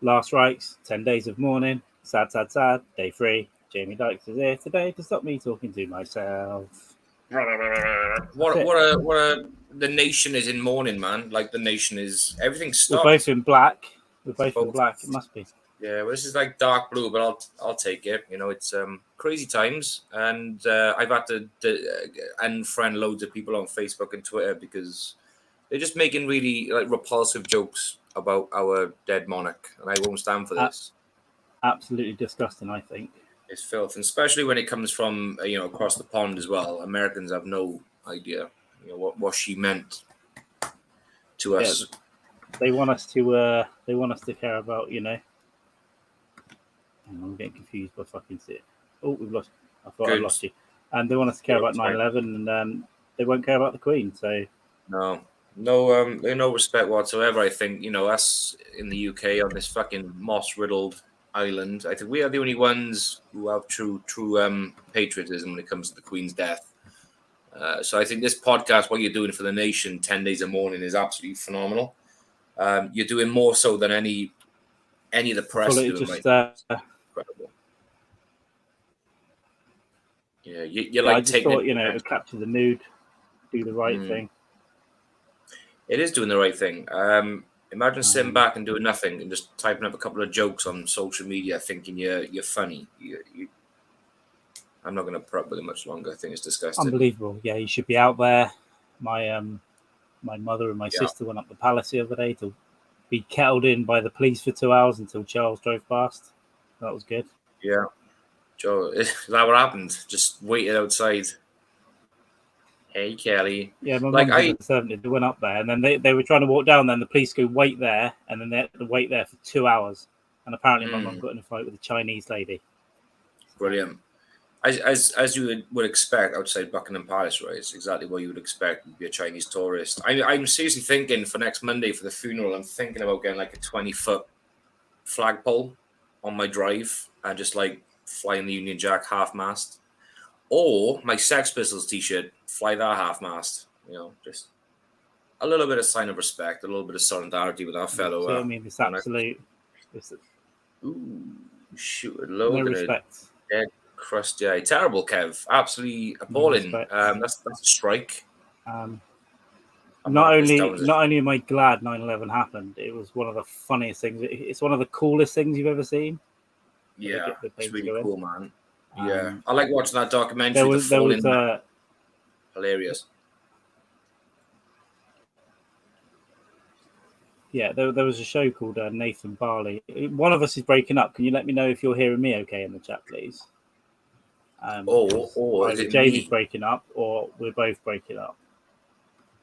Last rites, 10 days of mourning. Sad, sad, sad. Day 3. Jamie Dykes is here today to stop me talking to myself. The nation is in mourning, man. Like the nation is everything stopped. We're both in black. In black. It must be. Yeah, well, this is like dark blue, but I'll take it. You know, it's crazy times, and I've had to unfriend loads of people on Facebook and Twitter because they're just making really like repulsive jokes about our dead monarch, and I won't stand for this. Absolutely disgusting, I think. It's filth, and especially when it comes from across the pond as well. Americans have no idea, what she meant to us. They want us to. They want us to care about. I'm getting confused by fucking shit. Oh, we've lost. I thought I lost you. And they want us to care about 9/11, and they won't care about the Queen. So no respect whatsoever. I think us in the UK on this fucking moss-riddled island. I think we are the only ones who have true patriotism when it comes to the Queen's death. So I think this podcast, what you're doing for the nation, 10 days of mourning, is absolutely phenomenal. You're doing more so than any of the press. Incredible. Yeah, you're like I just taking. Thought, it would capture the mood, do the right thing. It is doing the right thing. Imagine sitting back and doing nothing and just typing up a couple of jokes on social media, thinking you're funny. I'm not going to put up with it much longer. I think it's disgusting. Unbelievable. Yeah, you should be out there. My mother and my sister went up the palace the other day to be kettled in by the police for 2 hours until Charles drove past. That was good. Yeah. Joe, is that what happened? Just waited outside. Hey, Kelly. Yeah, my mum and servant, they went up there, and then they were trying to walk down. Then the police go, wait there, and then they had to wait there for 2 hours. And apparently my mum got in a fight with a Chinese lady. Brilliant. As you would expect outside Buckingham Palace, right? It's exactly what you would expect. You'd be a Chinese tourist. I'm seriously thinking for next Monday for the funeral, I'm thinking about getting like a 20-foot flagpole on my drive and just like flying the Union Jack half-mast. Or my Sex Pistols t-shirt, fly that half-mast. Just a little bit of sign of respect, a little bit of solidarity with our fellow. So, I mean, it's absolute. Ooh, shoot, low. No respect. Dead crust, yeah. Terrible, Kev. Absolutely appalling. That's a strike. Not only am I glad 9/11 happened, it was one of the funniest things. It's one of the coolest things you've ever seen. Yeah, it's really cool, man. Yeah, I like watching that documentary. There was hilarious. Yeah, there was a show called Nathan Barley. One of us is breaking up. Can you let me know if you're hearing me okay in the chat, please? Either Jamie's breaking up, or we're both breaking up.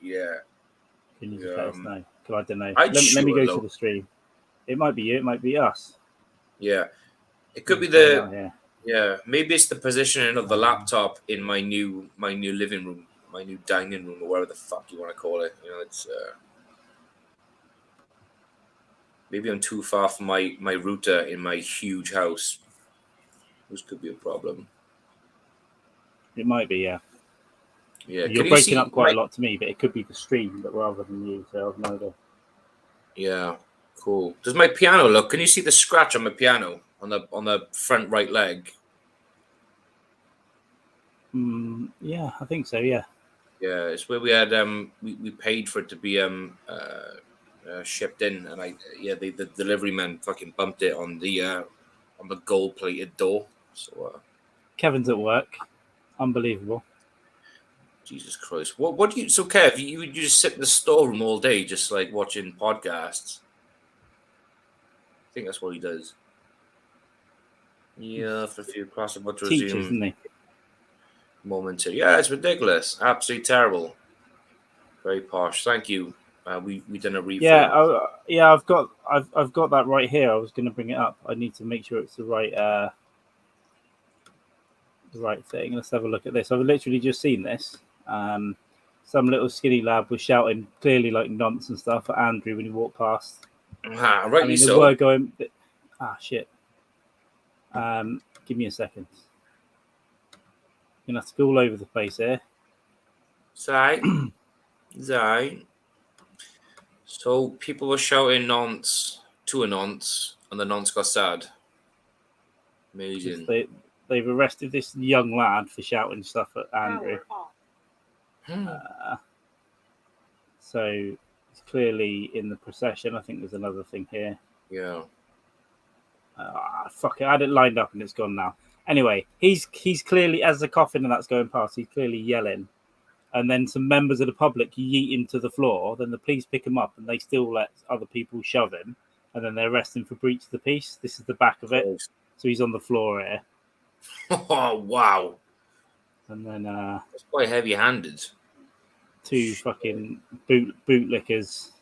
Yeah. Can you just let us know? Because I don't know. Let me go to the stream. It might be you. It might be us. Yeah, it could be the. Yeah, maybe it's the positioning of the laptop in my new living room, my new dining room, or whatever the fuck you want to call it. It's maybe I'm too far from my router in my huge house. This could be a problem. It might be, yeah. Yeah, you're breaking up quite a lot to me, but it could be the stream, but rather than you. So I have no idea. Yeah, cool. Does my piano look? Can you see the scratch on my piano? On the front right leg. Yeah, I think so. Yeah. Yeah, it's where we had we paid for it to be shipped in, and the delivery man fucking bumped it on the gold plated door. So Kevin's at work. Unbelievable. Jesus Christ! What do you? So Kev, you just sit in the storeroom all day, just like watching podcasts. I think that's what he does. Yeah, for a few cross about to resume. Teachers, isn't he? Momentary. Yeah, it's ridiculous. Absolutely terrible. Very posh. Thank you. We done a refill. Yeah, I've got that right here. I was going to bring it up. I need to make sure it's the right thing. Let's have a look at this. I've literally just seen this. Some little skinny lad was shouting clearly like nonce and stuff at Andrew when he walked past. Rightly so. They were going. Shit. Give me a second. You're gonna have to go all over the place here. Zai. So people were shouting nonce to a nonce And the nonce got sad. Amazing. They've arrested this young lad for shouting stuff at Andrew. So he's clearly in the procession. I think there's another thing here. Yeah. Fuck it, I had it lined up and it's gone now. Anyway, he's clearly, as the coffin and that's going past, he's clearly yelling. And then some members of the public yeet him to the floor. Then the police pick him up and they still let other people shove him. And then they arrest him for breach of the peace. This is the back of it. So he's on the floor here. Oh, wow. And then it's quite heavy-handed. Two fucking bootlickers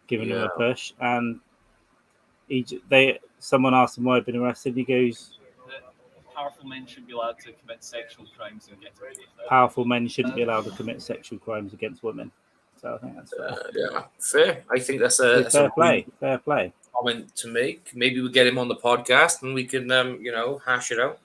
giving him a push. And someone asked him why he'd been arrested. He goes, powerful men shouldn't be allowed to commit sexual crimes against women. Powerful men shouldn't be allowed to commit sexual crimes against women. So I think that's fair. Yeah, fair. I think that's a fair play. Comment to make. Maybe we get him on the podcast and we can, hash it out.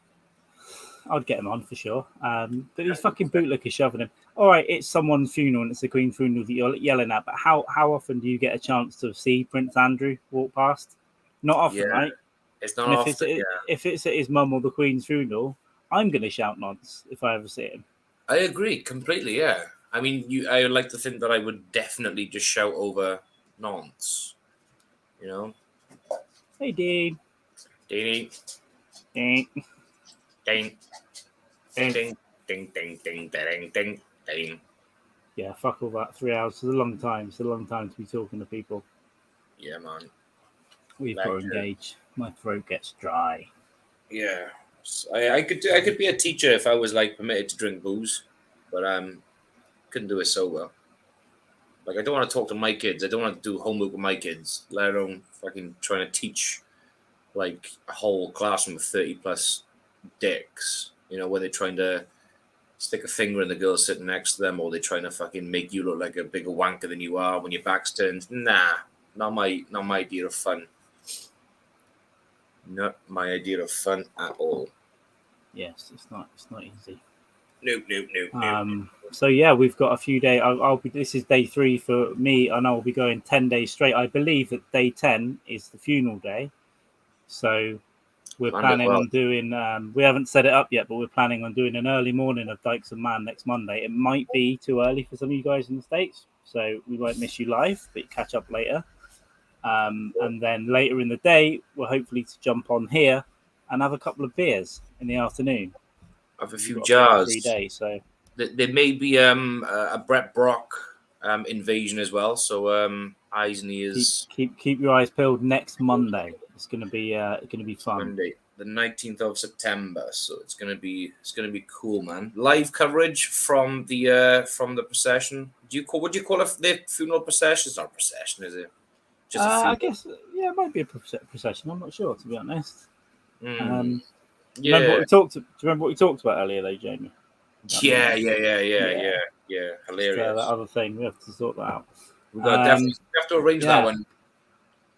I'd get him on for sure. But these fucking bootlickers shoving him. All right, it's someone's funeral and it's the Queen's funeral that you're yelling at. But how often do you get a chance to see Prince Andrew walk past? Not often, right? It's not often. If it's at his mum or the Queen's funeral, I'm going to shout nonce if I ever see him. I agree completely. Yeah, I mean, I would like to think that I would definitely just shout over nonce. You know. Hey, Dean. Deanie. Ding. Ding. Ding. Ding. Ding. Ding. Ding. Ding. Ding. Ding. Yeah, fuck all that. 3 hours is a long time. It's a long time to be talking to people. Yeah, man. We've got to engage. My throat gets dry. Yeah, I could be a teacher if I was like permitted to drink booze, but couldn't do it sober. Like I don't want to talk to my kids. I don't want to do homework with my kids, let alone fucking trying to teach like a whole classroom of 30+ dicks. You know, when they're trying to stick a finger in the girl sitting next to them, or they're trying to fucking make you look like a bigger wanker than you are when your back's turned. Nah, not my idea of fun. Not my idea of fun at all. Yes, it's not easy. Nope. So yeah, we've got a few days. This is day 3 for me, and I'll be going 10 days straight. I believe that day 10 is the funeral day. So we're planning on doing. We haven't set it up yet, but we're planning on doing an early morning of Dykes and Mann next Monday. It might be too early for some of you guys in the States, so we won't miss you live, but catch up later. And then later in the day, we're hopefully to jump on here and have a couple of beers in the afternoon. Have a few jars. 3 days, so there may be a Brett Brock invasion as well. So eyes and ears. Keep your eyes peeled. Next Monday, it's gonna be fun. Monday, the 19th of September. So it's gonna be cool, man. Live coverage from the procession. Would you call it the funeral procession? It's not a procession, is it? I guess, it might be a procession. I'm not sure, to be honest. Yeah. Remember what we talked? Do you remember what we talked about earlier, though, Jamie? Yeah. Hilarious. That other thing, we have to sort that out. We have to arrange that one.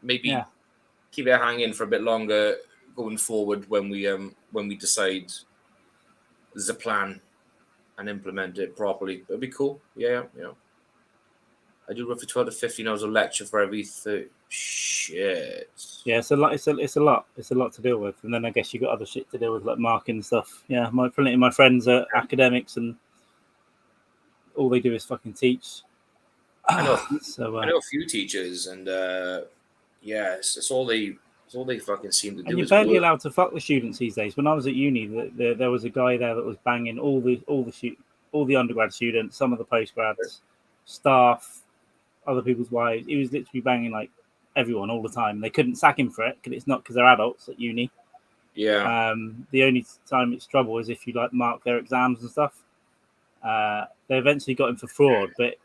Maybe keep it hanging for a bit longer going forward when we decide the plan and implement it properly. It'll be cool. Yeah. I do roughly 12 to 15 hours of lecture for every shit. Yeah, it's a lot. It's a lot to deal with, and then I guess you got other shit to deal with, like marking and stuff. Yeah, my friends are academics, and all they do is fucking teach. I know a few teachers, and it's all they fucking seem to do. And you're barely allowed to fuck the students these days. When I was at uni, there was a guy there that was banging all the undergrad students, some of the postgrads, staff, other people's wives. He was literally banging like everyone all the time. They couldn't sack him for it because they're adults at uni. Yeah. The only time it's trouble is if you like mark their exams and stuff. They eventually got him for fraud, but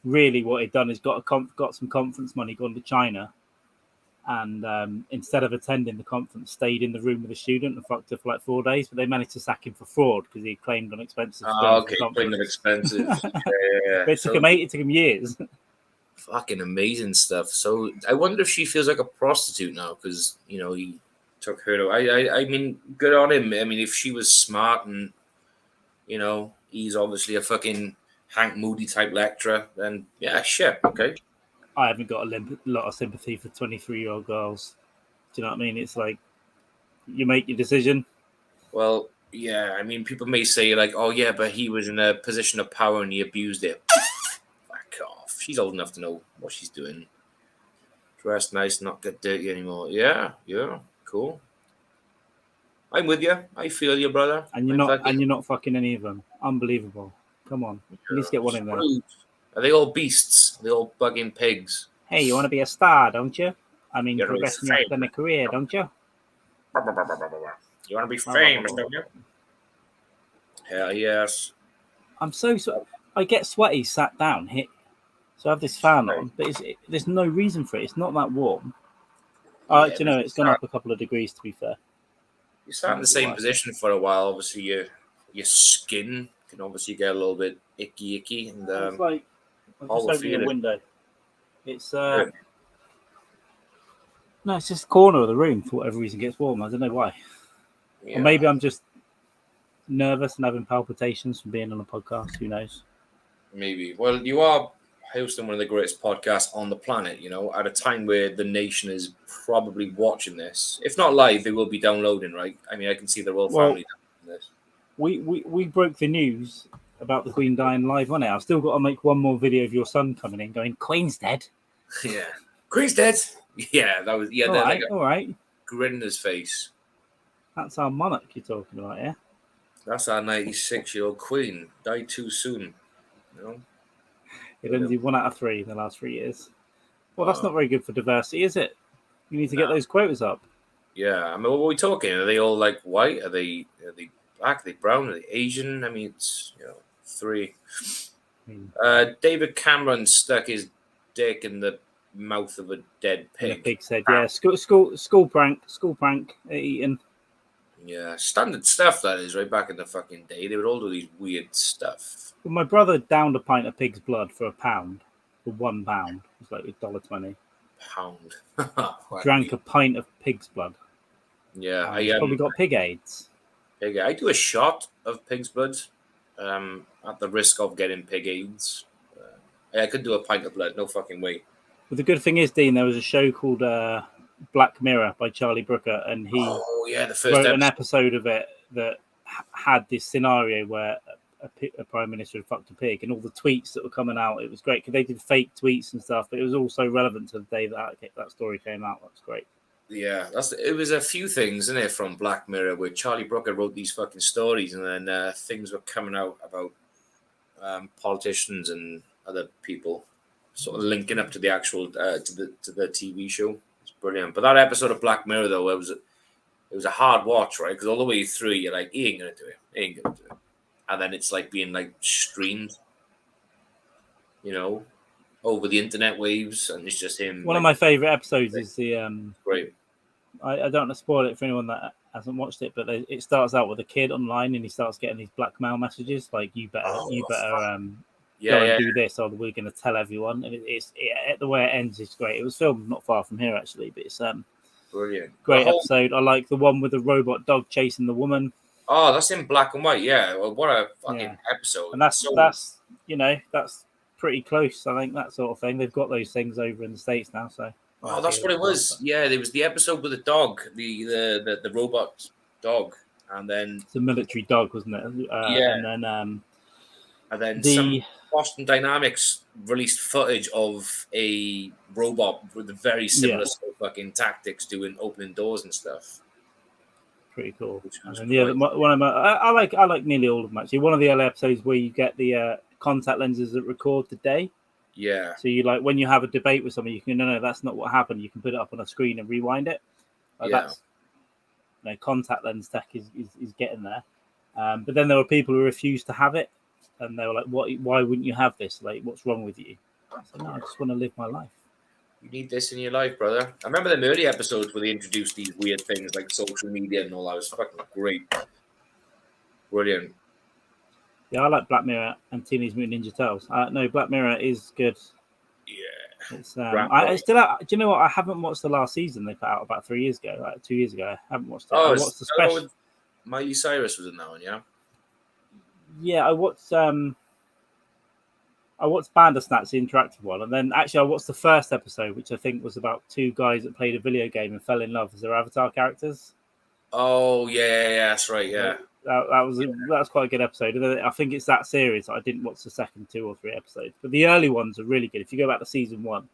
really what he'd done is got some conference money, gone to China, and instead of attending the conference, stayed in the room with a student and fucked her for like 4 days. But they managed to sack him for fraud because he claimed on expenses. Claimed on expenses. Yeah. But it took him years. Fucking amazing stuff. So I wonder if she feels like a prostitute now because he took her to. I mean, good on him. I mean, if she was smart and he's obviously a fucking Hank Moody type lecturer, then yeah, shit, okay. I haven't got a lot of sympathy for 23-year-old girls Do you know what I mean? It's like you make your decision. Well, yeah. I mean, people may say like, "Oh, yeah, but he was in a position of power and he abused it." Back off. She's old enough to know what she's doing. Dress nice, not get dirty anymore. Yeah, cool. I'm with you. I feel you, brother. And you're not fucking any of them. Unbelievable. Come on, at least get one in there. Are they all beasts? Are they all bugging pigs? Hey, you want to be a star, don't you? I mean, You're progress in your academic career, don't you? You want to be famous, don't you? Hell yes. I'm so I get sweaty sat down. So I have this fan on, but there's no reason for it. It's not that warm. Do you know, it's gone up a couple of degrees, to be fair. You sat in the same position for a while. Obviously, your skin can obviously get a little bit icky, and it's like I'm just opening a window. It's no, it's just the corner of the room for whatever reason gets warm. I don't know why. Yeah. Or maybe I'm just nervous and having palpitations from being on a podcast. Who knows? Maybe. Well, you are hosting one of the greatest podcasts on the planet, you know, at a time where the nation is probably watching this. If not live, they will be downloading, right? I mean, I can see the royal family downloading this. We broke the news about the Queen dying live on it. I've still got to make one more video of your son coming in going, Queen's dead. Yeah. Queen's dead. Yeah, that was all right. Grin in his face. That's our monarch you're talking about, yeah? That's our 96-year-old Queen. Died too soon. You know? It only 1 out of 3 in the last 3 years. Well, that's not very good for diversity, is it? You need to get those quotas up. Yeah, I mean, what are we talking? Are they all like white? Are they black? Are they brown? Are they Asian? I mean, it's 3. David Cameron stuck his dick in the mouth of a dead pig. The pig said, "Yeah, school prank at Eton." Yeah, standard stuff that is. Right back in the fucking day, they would all do these weird stuff. Well, my brother downed a pint of pig's blood for £1. For £1, it's like $1.20. Pound. Drank a pint of pig's blood. Yeah, I probably got pig AIDS. I do a shot of pig's blood, at the risk of getting pig AIDS. I could do a pint of blood, no fucking way. But the good thing is, Dean, there was a show called Black Mirror by Charlie Brooker, and he the first wrote an episode of it that had this scenario where a prime minister had fucked a pig, and all the tweets that were coming out. It was great because they did fake tweets and stuff, but it was also relevant to the day that story came out. That's great. Yeah, it was a few things in it from Black Mirror where Charlie Brooker wrote these fucking stories, and then things were coming out about politicians and other people sort of linking up to the actual to the TV show. It's brilliant. But that episode of Black Mirror though, it was a hard watch, right? Because all the way through you're like, he ain't gonna do it, and then it's like being like streamed, over the internet waves, and it's just him. One of my favorite episodes is the great. I don't want to spoil it for anyone that hasn't watched it, but it starts out with a kid online, and he starts getting these blackmail messages like, "You better go and do this, or we're going to tell everyone." And the way it ends is great. It was filmed not far from here actually, but it's brilliant. Great episode. I like the one with the robot dog chasing the woman. Oh, that's in black and white. Yeah, well, what a fucking episode! And that's pretty close. I think that sort of thing. They've got those things over in the States now, so. Oh, that's what it was. Yeah, there was the episode with the dog, the robot dog, and then it's a military dog, wasn't it? And then some Boston Dynamics released footage of a robot with a very similar sort of fucking tactics, doing opening doors and stuff. Pretty cool. And one of my I like nearly all of them actually. One of the early episodes where you get the contact lenses that record the day. Yeah. So you when you have a debate with someone, you can no, that's not what happened. You can put it up on a screen and rewind it. That's contact lens tech is getting there. But then there were people who refused to have it, and they were like, "What? Why wouldn't you have this? Like, what's wrong with you?" I said, "No, I just want to live my life." You need this in your life, brother. I remember them early episodes where they introduced these weird things like social media and all that. It was fucking great. Brilliant. Yeah, I like Black Mirror and Teenage Mutant Ninja Turtles. No, Black Mirror is good. Yeah. It's I still do you know what? I haven't watched the last season they put out about 3 years ago, like 2 years ago. I haven't watched it. I watched the special. Miley Cyrus was in that one, yeah? Yeah, I watched. I I watched Bandersnatch, the interactive one, and then actually I watched the first episode, which I think was about two guys that played a video game and fell in love as their avatar characters. Oh yeah, that's right. Yeah, that's quite a good episode. And then I think it's that series. I didn't watch the second 2 or 3 episodes, but the early ones are really good. If you go back to season 1,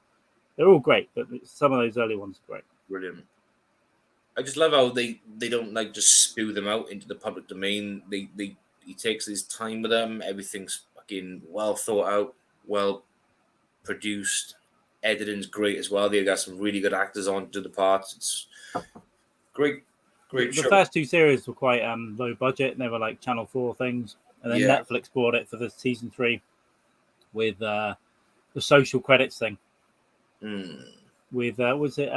they're all great, but some of those early ones are great. brilliant. I just love how they don't like just spew them out into the public domain. He takes his time with them. Everything's fucking well thought out, well produced. Editing's great as well. They got some really good actors on to do the parts. It's great The show. first 2 series were quite low budget, and they were like Channel 4 things. And then Netflix bought it for the season 3 with the social credits thing. With was it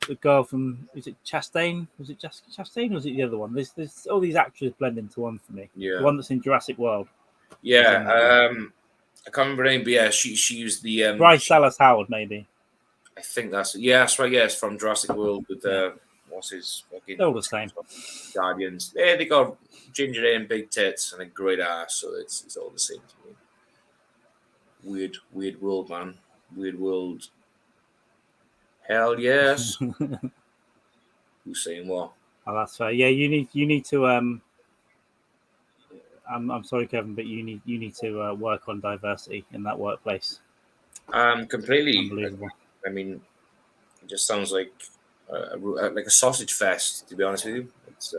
the girl from, was it Chastain? Was it Chastain or was it the other one? There's all these actors blend into one for me. Yeah. The one that's in Jurassic World. Yeah. I can't remember her name, but yeah, she used the Bryce Dallas Howard, maybe. I think that's right. Yeah, it's from Jurassic World with what's his fucking They're all the same. Guardians. Yeah, they got ginger hair and big tits and a great ass, so it's all the same to me. Weird world, man. Weird world. Hell yes. Who's saying what? Oh, that's fair. Yeah, you need to I'm sorry, Kevin, but you need to work on diversity in that workplace. Completely. Unbelievable. I mean, it just sounds like a sausage fest. To be honest with you, it's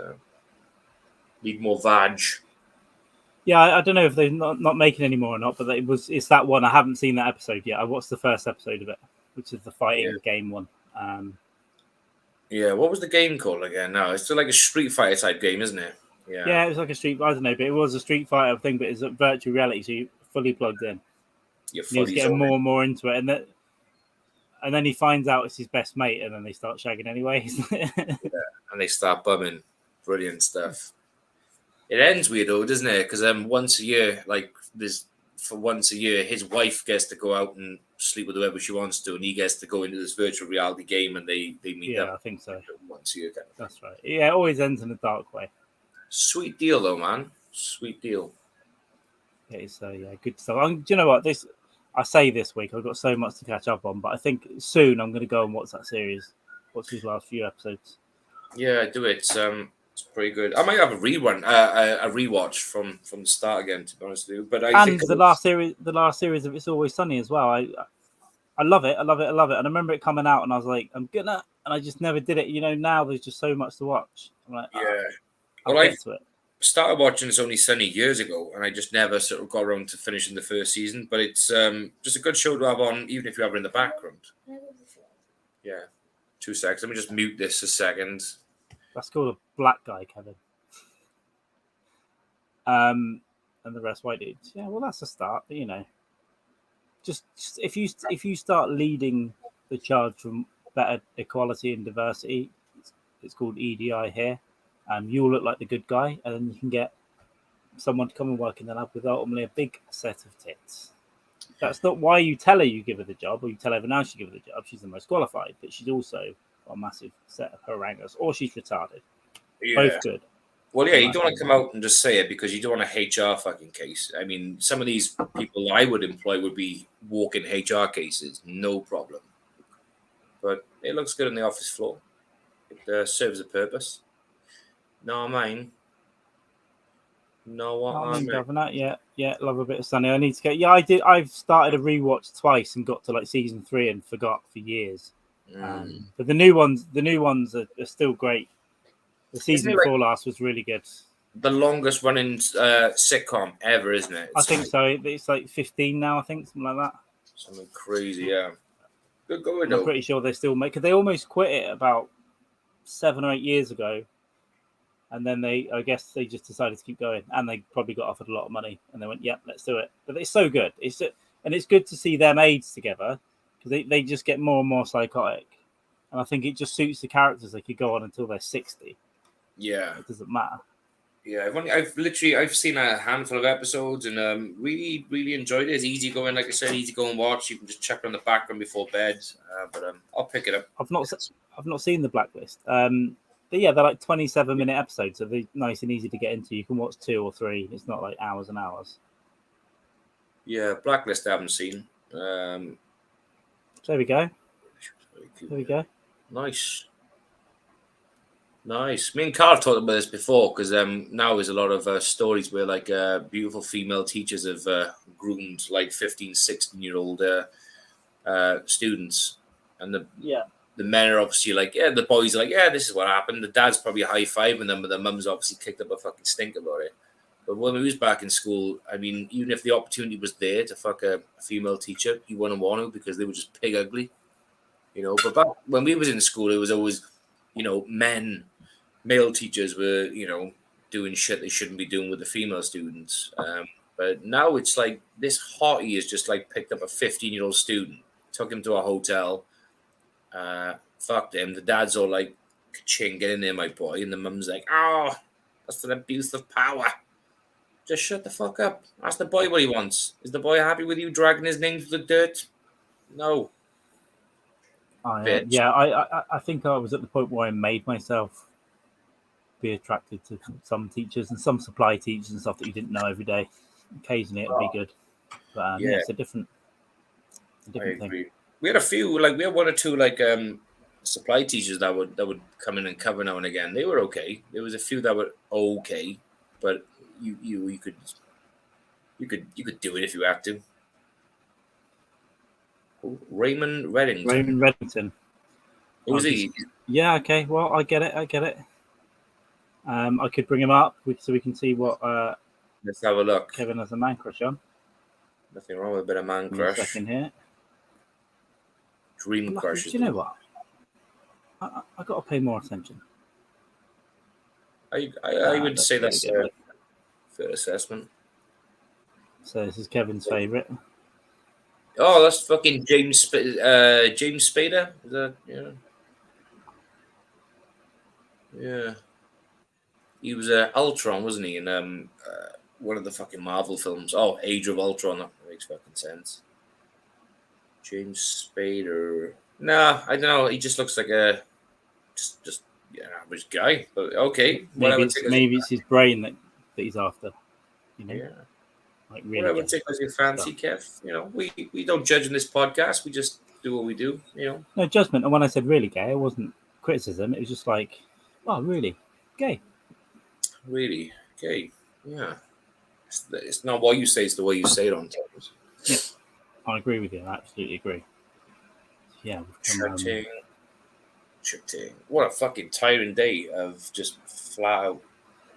need more vag. Yeah, I don't know if they're not making any more or not, but it's that one. I haven't seen that episode yet. I watched the first episode of it, which is the fighting game one. Yeah, what was the game called again? No, it's still like a Street Fighter type game, isn't it? Yeah, it was like a Street. I don't know, but it was a Street Fighter thing, but it's a virtual reality, so you're fully plugged in. You're He's getting more and more into it, and then he finds out it's his best mate, and then they start shagging anyway. And they start bumming. Brilliant stuff. It ends weird though, doesn't it? Because once a year, his wife gets to go out and sleep with whoever she wants to, and he gets to go into this virtual reality game, and they meet up. Yeah, I think so. Once a year. That's right. Yeah, it always ends in a dark way. Sweet deal though, man. Sweet deal. Yeah, so good stuff. Do you know what? I say this week, I've got so much to catch up on, but I think soon I'm going to go and watch that series. Watch these last few episodes. Yeah, do it. It's pretty good. I might have a rewatch from the start again, to be honest with you. But I think the last series of It's Always Sunny as well. I love it. And I remember it coming out, and I was like, I'm gonna, and I just never did it. You know, now there's just so much to watch. I'm like, Well, I started watching It's Only Sunny years ago, and I just never sort of got around to finishing the first season. But it's just a good show to have on, even if you have it in the background. Yeah. 2 seconds. Let me just mute this a second. That's called a black guy, Kevin. And the rest white dudes. Yeah, well, that's a start. But, you know, just if you start leading the charge from better equality and diversity, it's called EDI here. You'll look like the good guy, and then you can get someone to come and work in the lab with ultimately a big set of tits. That's not why you tell her you give her the job, or you tell everyone else you give her the job. She's the most qualified, but she's also got a massive set of haranguers, or she's retarded. Yeah. Both good. Well, yeah, you don't want to come out and just say it because you don't want a HR fucking case. I mean, some of these people I would employ would be walking HR cases, no problem. But it looks good on the office floor. It serves a purpose. No, mine. No, what I'm loving that. Yeah, love a bit of Sunny. I need to get. Yeah, I did. I've started a rewatch twice and got to like season 3 and forgot for years. But the new ones are still great. The season before last was really good. The longest running sitcom ever, isn't it? I think so. It's like 15 now. I think something like that. Something crazy, yeah. Good going though. I'm pretty sure they still make. Cause they almost quit it about 7 or 8 years ago. And then I guess they just decided to keep going, and they probably got offered a lot of money, and they went, "Yep, let's do it." But it's so good. And it's good to see them aides together because they just get more and more psychotic, and I think it just suits the characters. They could go on until they're 60. Yeah, it doesn't matter. Yeah, I've seen a handful of episodes and really enjoyed it. It's easy going, like I said, easy go and watch. You can just check it on the background before bed. But I'll pick it up. I've not seen the Blacklist. But yeah, they're like 27-minute episodes, so they're nice and easy to get into. You can watch 2 or 3. It's not like hours and hours. Yeah, Blacklist I haven't seen. There we go. There we go. Nice. Nice. Me and Carl talked about this before because now there's a lot of stories where like beautiful female teachers have groomed like 15, 16-year-old students. And the men are obviously like, yeah, the boys are like, yeah, this is what happened. The dad's probably high-fiving them, but the mum's obviously kicked up a fucking stink about it. But when we was back in school, I mean, even if the opportunity was there to fuck a female teacher, you wouldn't want to because they were just pig ugly. You know, but back when we was in school, it was always, you know, male teachers were, you know, doing shit they shouldn't be doing with the female students. But now it's like this hottie has just like picked up a 15-year-old student, took him to a hotel, fucked him. The dad's all like, "Ching, get in there, my boy," and the mum's like, "Oh, that's an abuse of power. Just shut the fuck up. Ask the boy what he wants. Is the boy happy with you dragging his name through the dirt? No." I think I was at the point where I made myself be attracted to some teachers and some supply teachers and stuff that you didn't know every day. Occasionally it'd be good, but yeah, it's a different thing. We had a few, like we had one or two like supply teachers that would come in and cover now and again. They were okay. There was a few that were okay, but you could do it if you had to. Raymond Reddington. Who was he? Yeah, okay. Well, I get it. I could bring him up so we can see what. Let's have a look. Kevin has a man crush on. Nothing wrong with a bit of man crush. Second here. Dream crush. Do you know what? I got to pay more attention. I would say that's a fair assessment. So this is Kevin's favourite. Oh, that's fucking James Spader. Is that yeah? He was Ultron, wasn't he? In one of the fucking Marvel films. Oh, Age of Ultron. That makes fucking sense. James Spader. Nah, I don't know. He just looks like a just average guy. But okay, maybe it's his brain that he's after. You know? Yeah. Like really. Whatever tickles your fancy, Kev. You know, we don't judge in this podcast. We just do what we do. You know. No judgment. And when I said really gay, it wasn't criticism. It was just like, oh, really gay. Really gay. Yeah. It's not what you say; it's the way you say it on television. Yeah, I agree with you. I absolutely agree. Yeah. Chatting. What a fucking tiring day of just flat out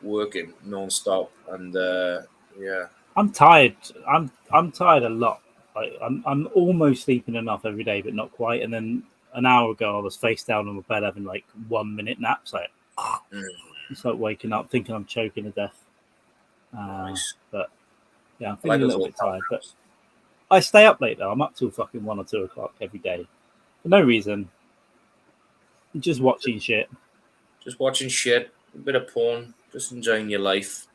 working non-stop, and yeah. I'm tired. I'm tired a lot. I'm almost sleeping enough every day, but not quite. And then an hour ago, I was face down on my bed having like 1 minute naps. Like, it's like waking up thinking I'm choking to death. Nice. But yeah, I'm feeling a little bit tired. But I stay up late though. I'm up till fucking 1 or 2 o'clock every day for no reason. Just watching shit. Just watching shit. A bit of porn. Just enjoying your life.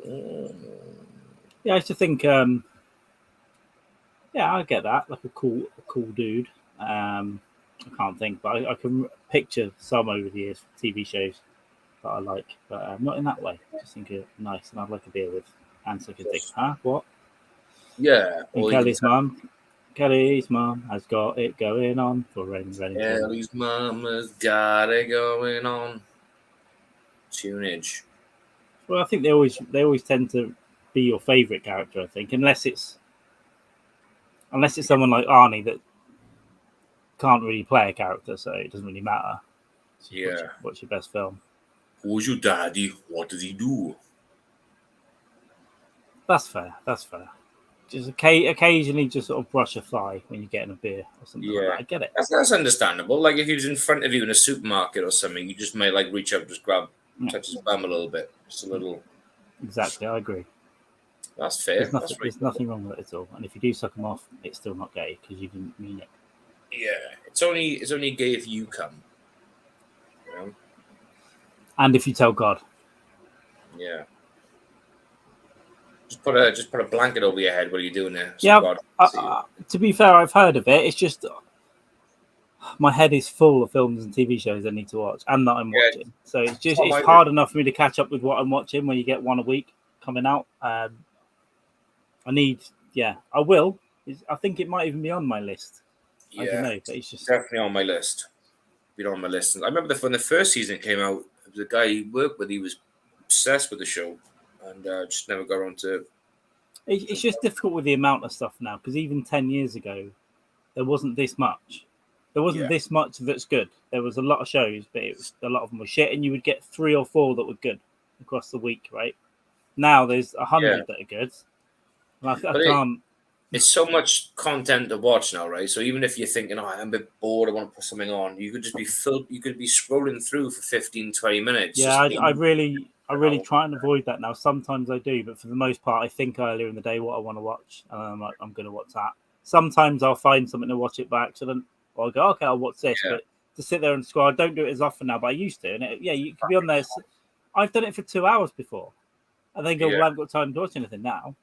Yeah, I used to think. Yeah, I get that. Like a cool dude. I can't think, but I can picture some over the years TV shows that I like, but not in that way. Just think of nice, and I'd like a beer with and suck a dick. Huh? What? Yeah. And Kelly's mum has got it going on for Reddington. Kelly's mum has got it going on. Tunage. Well, I think they always tend to be your favourite character. I think, unless it's someone like Arnie that can't really play a character, so it doesn't really matter. So yeah. What's your best film? Who's your daddy? What does he do? That's fair. Just occasionally, just sort of brush a fly when you're getting a beer or something. Yeah, like that. I get it. That's understandable. Like if he was in front of you in a supermarket or something, you just might like reach up, just grab, touch his bum a little bit, just a little. Exactly, I agree. That's fair. There's nothing wrong with it at all. And if you do suck them off, it's still not gay because you didn't mean it. Yeah, it's only gay if you come. You know? And if you tell God. Yeah. Just put a blanket over your head. What are you doing there? So yeah. To be fair, I've heard of it. It's just my head is full of films and TV shows I need to watch and that I'm watching. So it's hard enough for me to catch up with what I'm watching when you get one a week coming out. I will. I think it might even be on my list. Yeah, I don't know, but it's just definitely on my list. Been on my list. And I remember when the first season came out, the guy he worked with, he was obsessed with the show, and just never got around to. it's just difficult with the amount of stuff now, because even 10 years ago, there wasn't this much. There wasn't this much that's good. There was a lot of shows, but a lot of them were shit, and you would get 3 or 4 that were good across the week, right? Now there's 100 that are good. I can't. It's so much content to watch now, right? So even if you're thinking, I'm a bit bored, I want to put something on, you could just be you could be scrolling through for 15, 20 minutes. Yeah, I really try and avoid that now. Sometimes I do, but for the most part, I think earlier in the day what I want to watch, and I'm like, I'm going to watch that. Sometimes I'll find something to watch it by accident, or I'll go, okay, I'll watch this. But to sit there and scroll, I don't do it as often now, but I used to. And you can be on there. I've done it for 2 hours before, and then go, well, I haven't got time to watch anything now.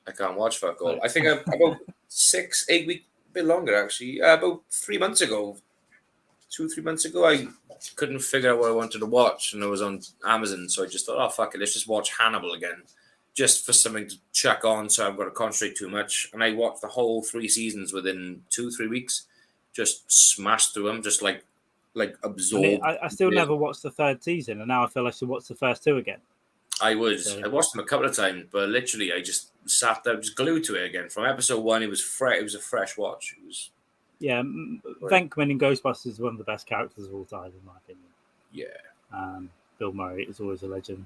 I can't watch fuck all. I think about 6, 8 weeks, a bit longer actually. About 3 months ago, 2-3 months ago, I couldn't figure out what I wanted to watch, and it was on Amazon. So I just thought, oh fuck it, let's just watch Hannibal again, just for something to check on. So I've got to concentrate too much, and I watched the whole 3 seasons within 2-3 weeks. Just smashed through them, just like absorbed. I still never watched the 3rd season, and now I feel I should watch the first 2 again. I watched them a couple of times, but literally I just sat there, just glued to it again. From episode 1, it was fresh. It was a fresh watch. It was Venkman in Ghostbusters is one of the best characters of all time, in my opinion. Yeah. Bill Murray is always a legend.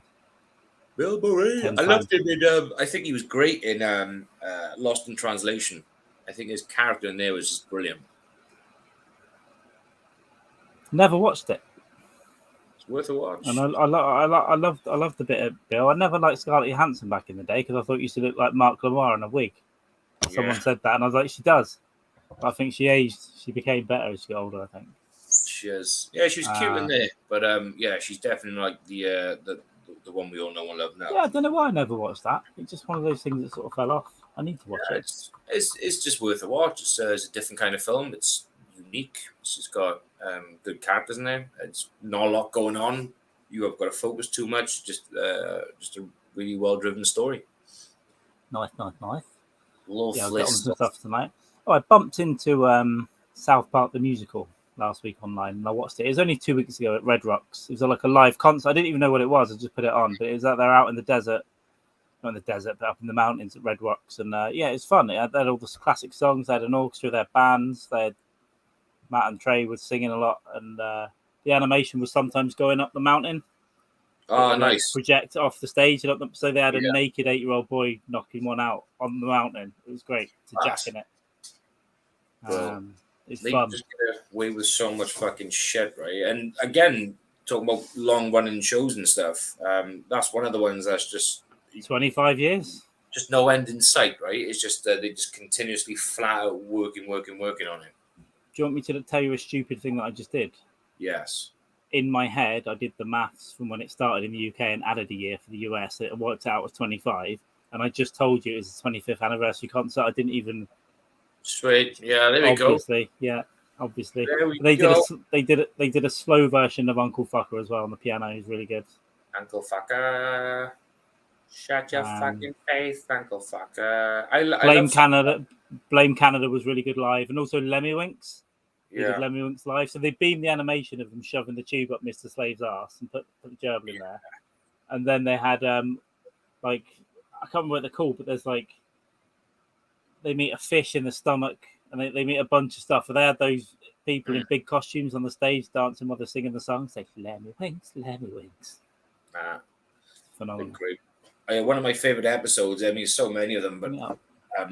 Bill Murray, I loved him in. I think he was great in Lost in Translation. I think his character in there was just brilliant. Never watched it. Worth a watch. And I loved the bit of Bill. I never liked Scarlett Johansson back in the day because I thought you used to look like Mark Lamar in a wig. Someone said that, and I was like, she does. But I think she aged. She became better as she got older, I think. She is. Yeah, she was cute in there, but she's definitely like the one we all know and love now. Yeah, I don't know why I never watched that. It's just one of those things that sort of fell off. I need to watch it. It's just worth a watch. It's a different kind of film. It's unique. It's just got good characters in there. It's not a lot going on. You have got to focus too much. Just a really well driven story. Nice. Lovely I'll get on some stuff tonight. Oh, I bumped into South Park the musical last week online, and I watched it. It was only 2 weeks ago at Red Rocks. It was like a live concert. I didn't even know what it was. I just put it on, but it was out there out in the desert. Not in the desert, but up in the mountains at Red Rocks. And it's fun. They had all the classic songs. They had an orchestra, they had bands. They had Matt and Trey was singing a lot, and the animation was sometimes going up the mountain. Oh, nice. Project off the stage, and so they had a naked 8-year-old boy knocking one out on the mountain. It was great to jack in it. It's fun. Just get away with so much fucking shit, right? And again, talking about long running shows and stuff, that's one of the ones that's just 25 years. Just no end in sight, right? It's just they just continuously flat out working on it. Do you want me to tell you a stupid thing that I just did? Yes. In my head, I did the maths from when it started in the UK and added a year for the US. It worked out as 25, and I just told you it was the 25th anniversary concert. I didn't even. Sweet. Yeah, there we go. Yeah, obviously. There we go. They did a slow version of Uncle Fucker as well on the piano. He's really good. Uncle Fucker. Shut your fucking face, Uncle Fucker. Blame Canada was really good live, and also Lemmy-Winks. They did Lemmy-Winks live, so they beamed the animation of them shoving the tube up Mr. Slave's ass and put the gerbil in there. And then they had I can't remember what they're called, but there's they meet a fish in the stomach, and they meet a bunch of stuff. And they had those people in big costumes on the stage dancing while they're singing the songs. Like Lemmy-Winks, Lemmy-Winks. Phenomenal. Great. One of my favorite episodes. I mean, so many of them, but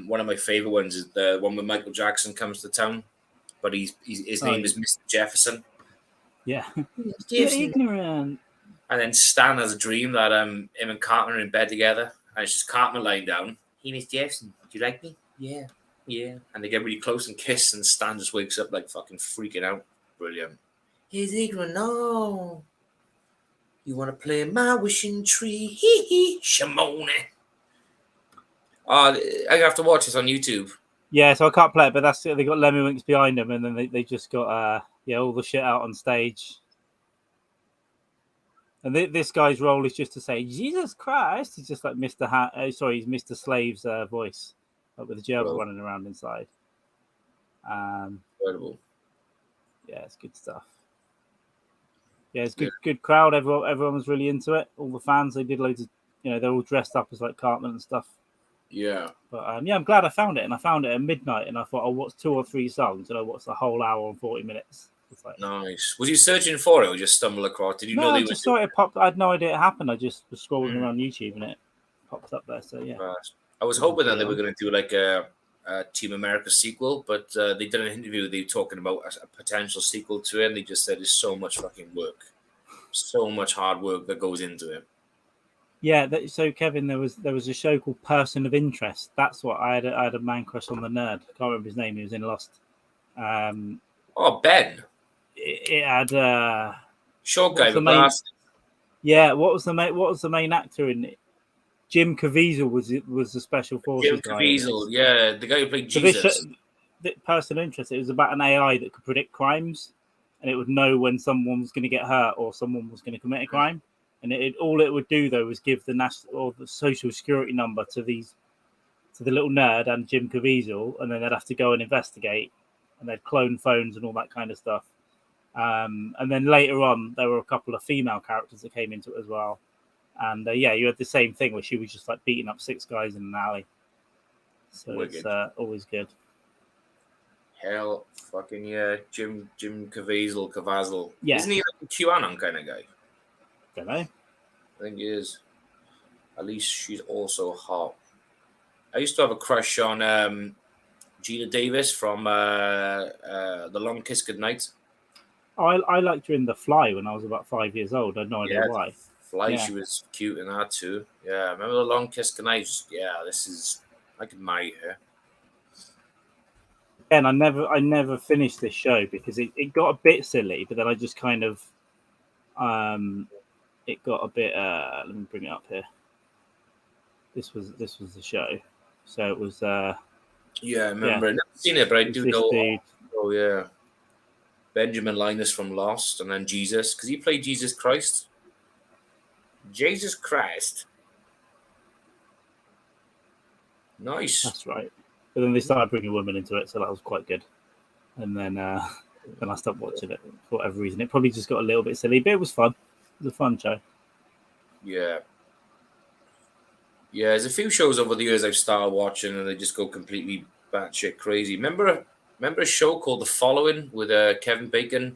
one of my favorite ones is the one when Michael Jackson comes to town, but his name is Mr. Jefferson. Yeah, you're ignorant. And then Stan has a dream that him and Cartman are in bed together, and it's just Cartman lying down. Hey, Mr. Jefferson, do you like me? Yeah. And they get really close and kiss, and Stan just wakes up like fucking freaking out. Brilliant. He's ignorant. No. You want to play my wishing tree? Hee hee, Shimone. I have to watch this on YouTube. Yeah, so I can't play it, but that's it. They got Lemmy-Winks behind them, and then they just got all the shit out on stage. And this guy's role is just to say Jesus Christ. He's just like he's Mr. Slave's voice, like with the gerbil running around inside. Incredible. Yeah, it's good stuff. Yeah, it's good crowd. Everyone was really into it. All the fans, they did loads of, they're all dressed up as like Cartman and stuff. Yeah. But I'm glad I found it, and I found it at midnight, and I thought, what's 2 or 3 songs, and I watched the whole hour and 40 minutes. It's like, nice. Was you searching for it, or just stumble across? Did you know? I just saw it popped. I had no idea it happened. I just was scrolling around YouTube, and it popped up there. So yeah. I was hoping that they were going to do like a Team America sequel, but they did an interview. They were talking about a potential sequel to it, and they just said there's so much fucking work, so much hard work that goes into it. Yeah. So Kevin, there was a show called Person of Interest. That's what I had a man crush on the nerd. I can't remember his name. He was in Lost. Ben. It had short guy with glasses. Yeah. What was the main actor in it? Jim Caviezel was the special forces Jim Caviezel, yeah, the guy who played Jesus. The Person of Interest, it was about an AI that could predict crimes, and it would know when someone was going to get hurt or someone was going to commit a crime. And all it would do though was give the national or the social security number to the little nerd and Jim Caviezel, and then they'd have to go and investigate, and they'd clone phones and all that kind of stuff. And then later on, there were a couple of female characters that came into it as well. And you had the same thing where she was just like beating up 6 guys in an alley. So Wicked. It's always good. Hell fucking yeah. Jim Caviezel. Yeah. Isn't he like a QAnon kind of guy? Don't know. I think he is. At least she's also hot. I used to have a crush on Gina Davis from The Long Kiss Goodnight. I liked her in The Fly when I was about 5 years old. I had no idea why. She was cute in that too. Yeah, remember The Long Kiss Goodnight? I could marry her. And I never finished this show because it got a bit silly, but then I just kind of it got a bit let me bring it up here. This was the show. So it was I remember. I've never seen it, but I do know. Oh yeah. Benjamin Linus from Lost, and then Jesus, because he played Jesus Christ. Jesus Christ. Nice. That's right. But then they started bringing women into it, so that was quite good. And then I stopped watching it for whatever reason. It probably just got a little bit silly, but it was fun. It was a fun show. Yeah. Yeah, there's a few shows over the years I've started watching, and they just go completely batshit crazy. Remember a show called The Following with Kevin Bacon?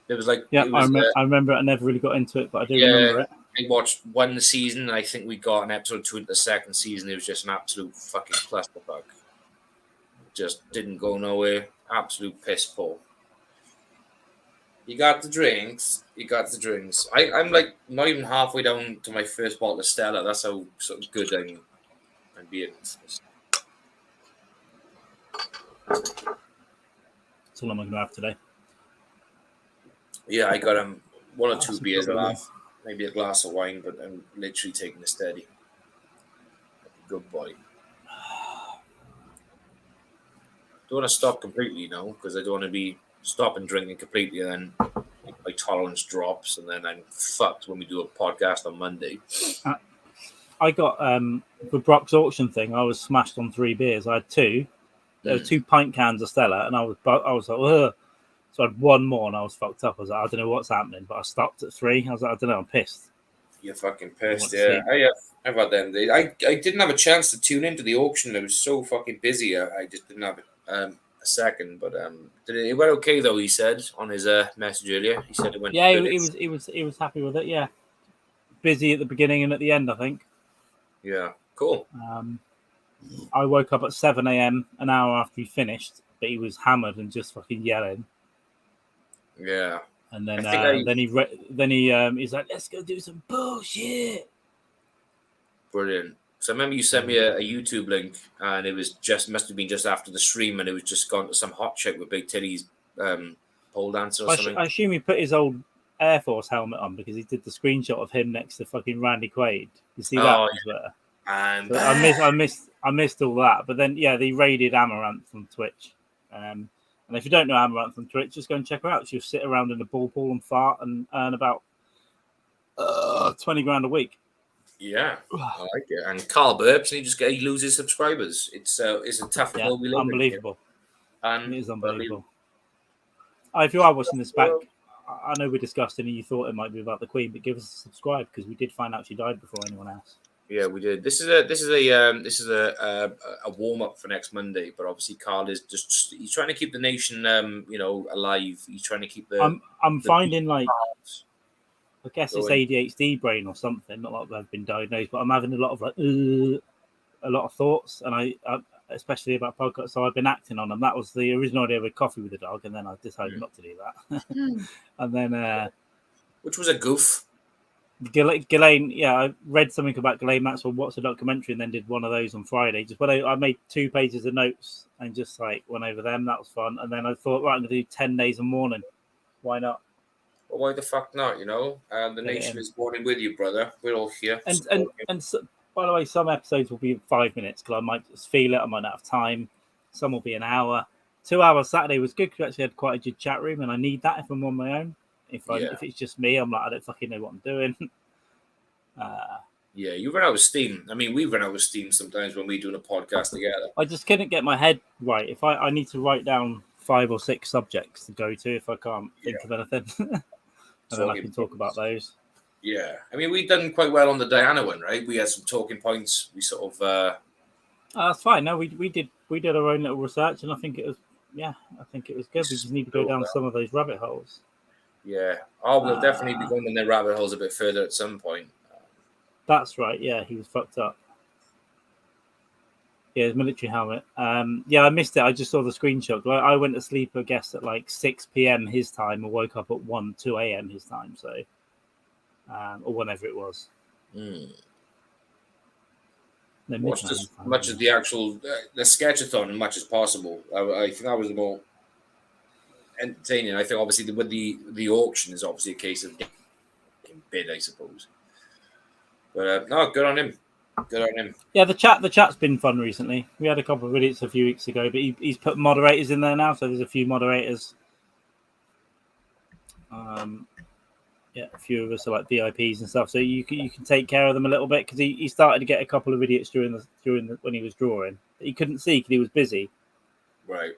It was like I remember. I never really got into it, but I do remember it. I watched one season, and I think we got an episode 2 into the second season. It was just an absolute fucking clusterfuck. Just didn't go nowhere. Absolute piss poor. You got the drinks. I'm like not even halfway down to my first bottle of Stella. That's how sort of good I'm being. That's all I'm going to have today. Yeah, I got 1 or 2 beers a laugh, maybe a glass of wine, but I'm literally taking it steady. Good boy. Don't want to stop completely now because I don't want to be stopping drinking completely and then my tolerance drops and then I'm fucked when we do a podcast on Monday. I got the Brock's auction thing. I was smashed on 3 beers. I had 2. There were 2 pint cans of Stella, and I was like, ugh. So I had 1 more, and I was fucked up. I was like, I don't know what's happening, but I stopped at 3. I was like, I don't know, I'm pissed. You're fucking pissed, yeah. I've had them. I didn't have a chance to tune into the auction. I was so fucking busy. I just didn't have a second. But it went okay though. He said on his message earlier. He said it went. Yeah, he was happy with it. Yeah, busy at the beginning and at the end, I think. Yeah, cool. I woke up at 7 a.m. an hour after he finished, but he was hammered and just fucking yelling. Yeah. And then he's like, let's go do some bullshit. Brilliant. So I remember you sent me a YouTube link, and it was must have been just after the stream, and it was just gone to some hot chick with big titties, pole dancer or something. I assume he put his old Air Force helmet on because he did the screenshot of him next to fucking Randy Quaid. You see that on Twitter? I missed all that, but then they raided Amaranth from Twitch. And if you don't know Amaranth from Twitch, just go and check her out. She'll sit around in a ball pool and fart and earn about 20 grand a week. Yeah, I like it. And Carl burps, and he loses subscribers. It's a tough world we live unbelievable. in. It is unbelievable. If you are watching this back, I know we discussed it and you thought it might be about the Queen, but give us a subscribe because we did find out she died before anyone else. Yeah, we did. This is a warm up for next Monday, but obviously Carl is he's trying to keep the nation alive. He's trying to keep the. I'm finding like. I guess it's going. ADHD brain or something. Not like I've been diagnosed, but I'm having a lot of a lot of thoughts, and I especially about podcasts. So I've been acting on them. That was the original idea with Coffee with the Dog, and then I decided not to do that. And then, which was a goof. Ghislaine, I read something about Ghislaine Maxwell, watched a documentary, and then did one of those on Friday. Just when I made 2 pages of notes and just like went over them. That was fun. And then I thought, right, I'm gonna do 10 days of mourning. Why not? Well, why the fuck not? The nation is mourning with you, brother. We're all here. And so, by the way, some episodes will be 5 minutes because I might just feel it. I might not have time. Some will be an hour. 2 hours Saturday was good because we actually had quite a good chat room, and I need that if I'm on my own. If it's just me, I'm like, I don't fucking know what I'm doing. You run out of steam. I mean, we run out of steam sometimes when we're doing a podcast together. I just couldn't get my head right. If I need to write down 5 or 6 subjects to go to if I can't think of anything. And then I can talk about those. Yeah. I mean, we've done quite well on the Diana one, right? We had some talking points. We sort of... that's fine. No, we did our own little research, and I think it was good. We just need to go down some of those rabbit holes. Yeah. We'll definitely be going in the rabbit holes a bit further at some point. That's right. Yeah, he was fucked up. Yeah, his military helmet. I missed it. I just saw the screenshot. I went to sleep, I guess, at like 6 p.m. his time, and woke up at 2 a.m. his time. So, or whenever it was. Watched as much as the actual the sketchathon as much as possible. I think that was the more entertaining. I think obviously with the auction is obviously a case of getting bid, I suppose. But no, good on him. Good on him. Yeah, the chat's been fun recently. We had a couple of idiots a few weeks ago, but he's put moderators in there now, so there's a few moderators. A few of us are like VIPs and stuff, so you can take care of them a little bit because he started to get a couple of idiots during the when he was drawing. He couldn't see because he was busy. Right.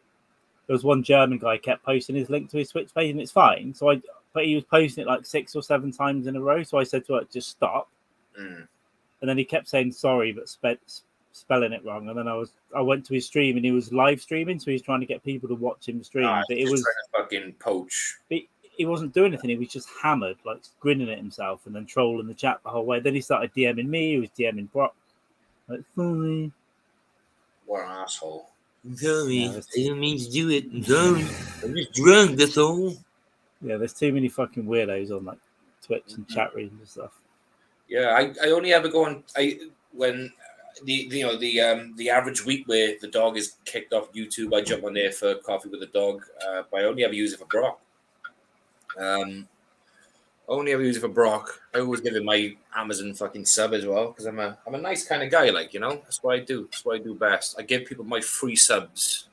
There was one German guy kept posting his link to his Twitch page, and it's fine. But he was posting it like 6 or 7 times in a row. So I said to her, just stop. And then he kept saying sorry, but spelling it wrong. And then I went to his stream, and he was live streaming, so he was trying to get people to watch him stream. But it was trying to fucking poach. He wasn't doing anything. He was just hammered, like grinning at himself, and then trolling the chat the whole way. Then he started DMing me. He was DMing Brock. Like, sorry. What an asshole. Sorry, I didn't mean to do it. I'm sorry. I'm just drunk, that's all. Yeah, there's too many fucking weirdos on like Twitch and chat rooms and stuff. Yeah, I only ever go on when the average week where the dog is kicked off YouTube. I jump on there for Coffee with the Dog, but I only ever use it for Brock. Only ever use it for Brock. I always give him my Amazon fucking sub as well because I'm a nice kind of guy, like, that's what I do. That's what I do best. I give people my free subs.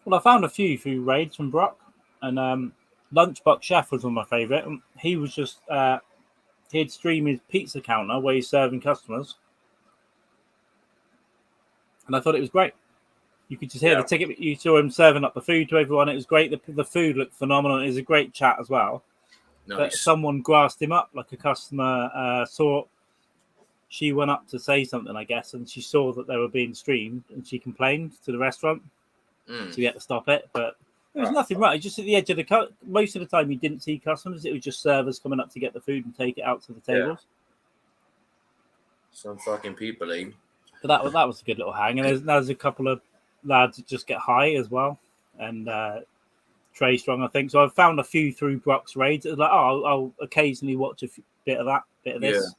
Well, I found a few through raids from Brock, and Lunchbox Chef was one of my favourite. He was just he'd stream his pizza counter where he's serving customers, and I thought it was great. You could just hear the ticket. You saw him serving up the food to everyone. It was great. The food looked phenomenal. It was a great chat as well. Nice. But someone grassed him up, like a customer saw. She went up to say something, I guess, and she saw that they were being streamed, and she complained to the restaurant. So he had to stop it. But there was nothing right. Just at the edge of the most of the time, you didn't see customers. It was just servers coming up to get the food and take it out to the tables. Some fucking people, eh? But that was a good little hang. And there's a couple of lads that just get high as well, and Trey Strong, I think. So I've found a few through Brock's raids. It's like, I'll occasionally watch a bit of that, bit of this.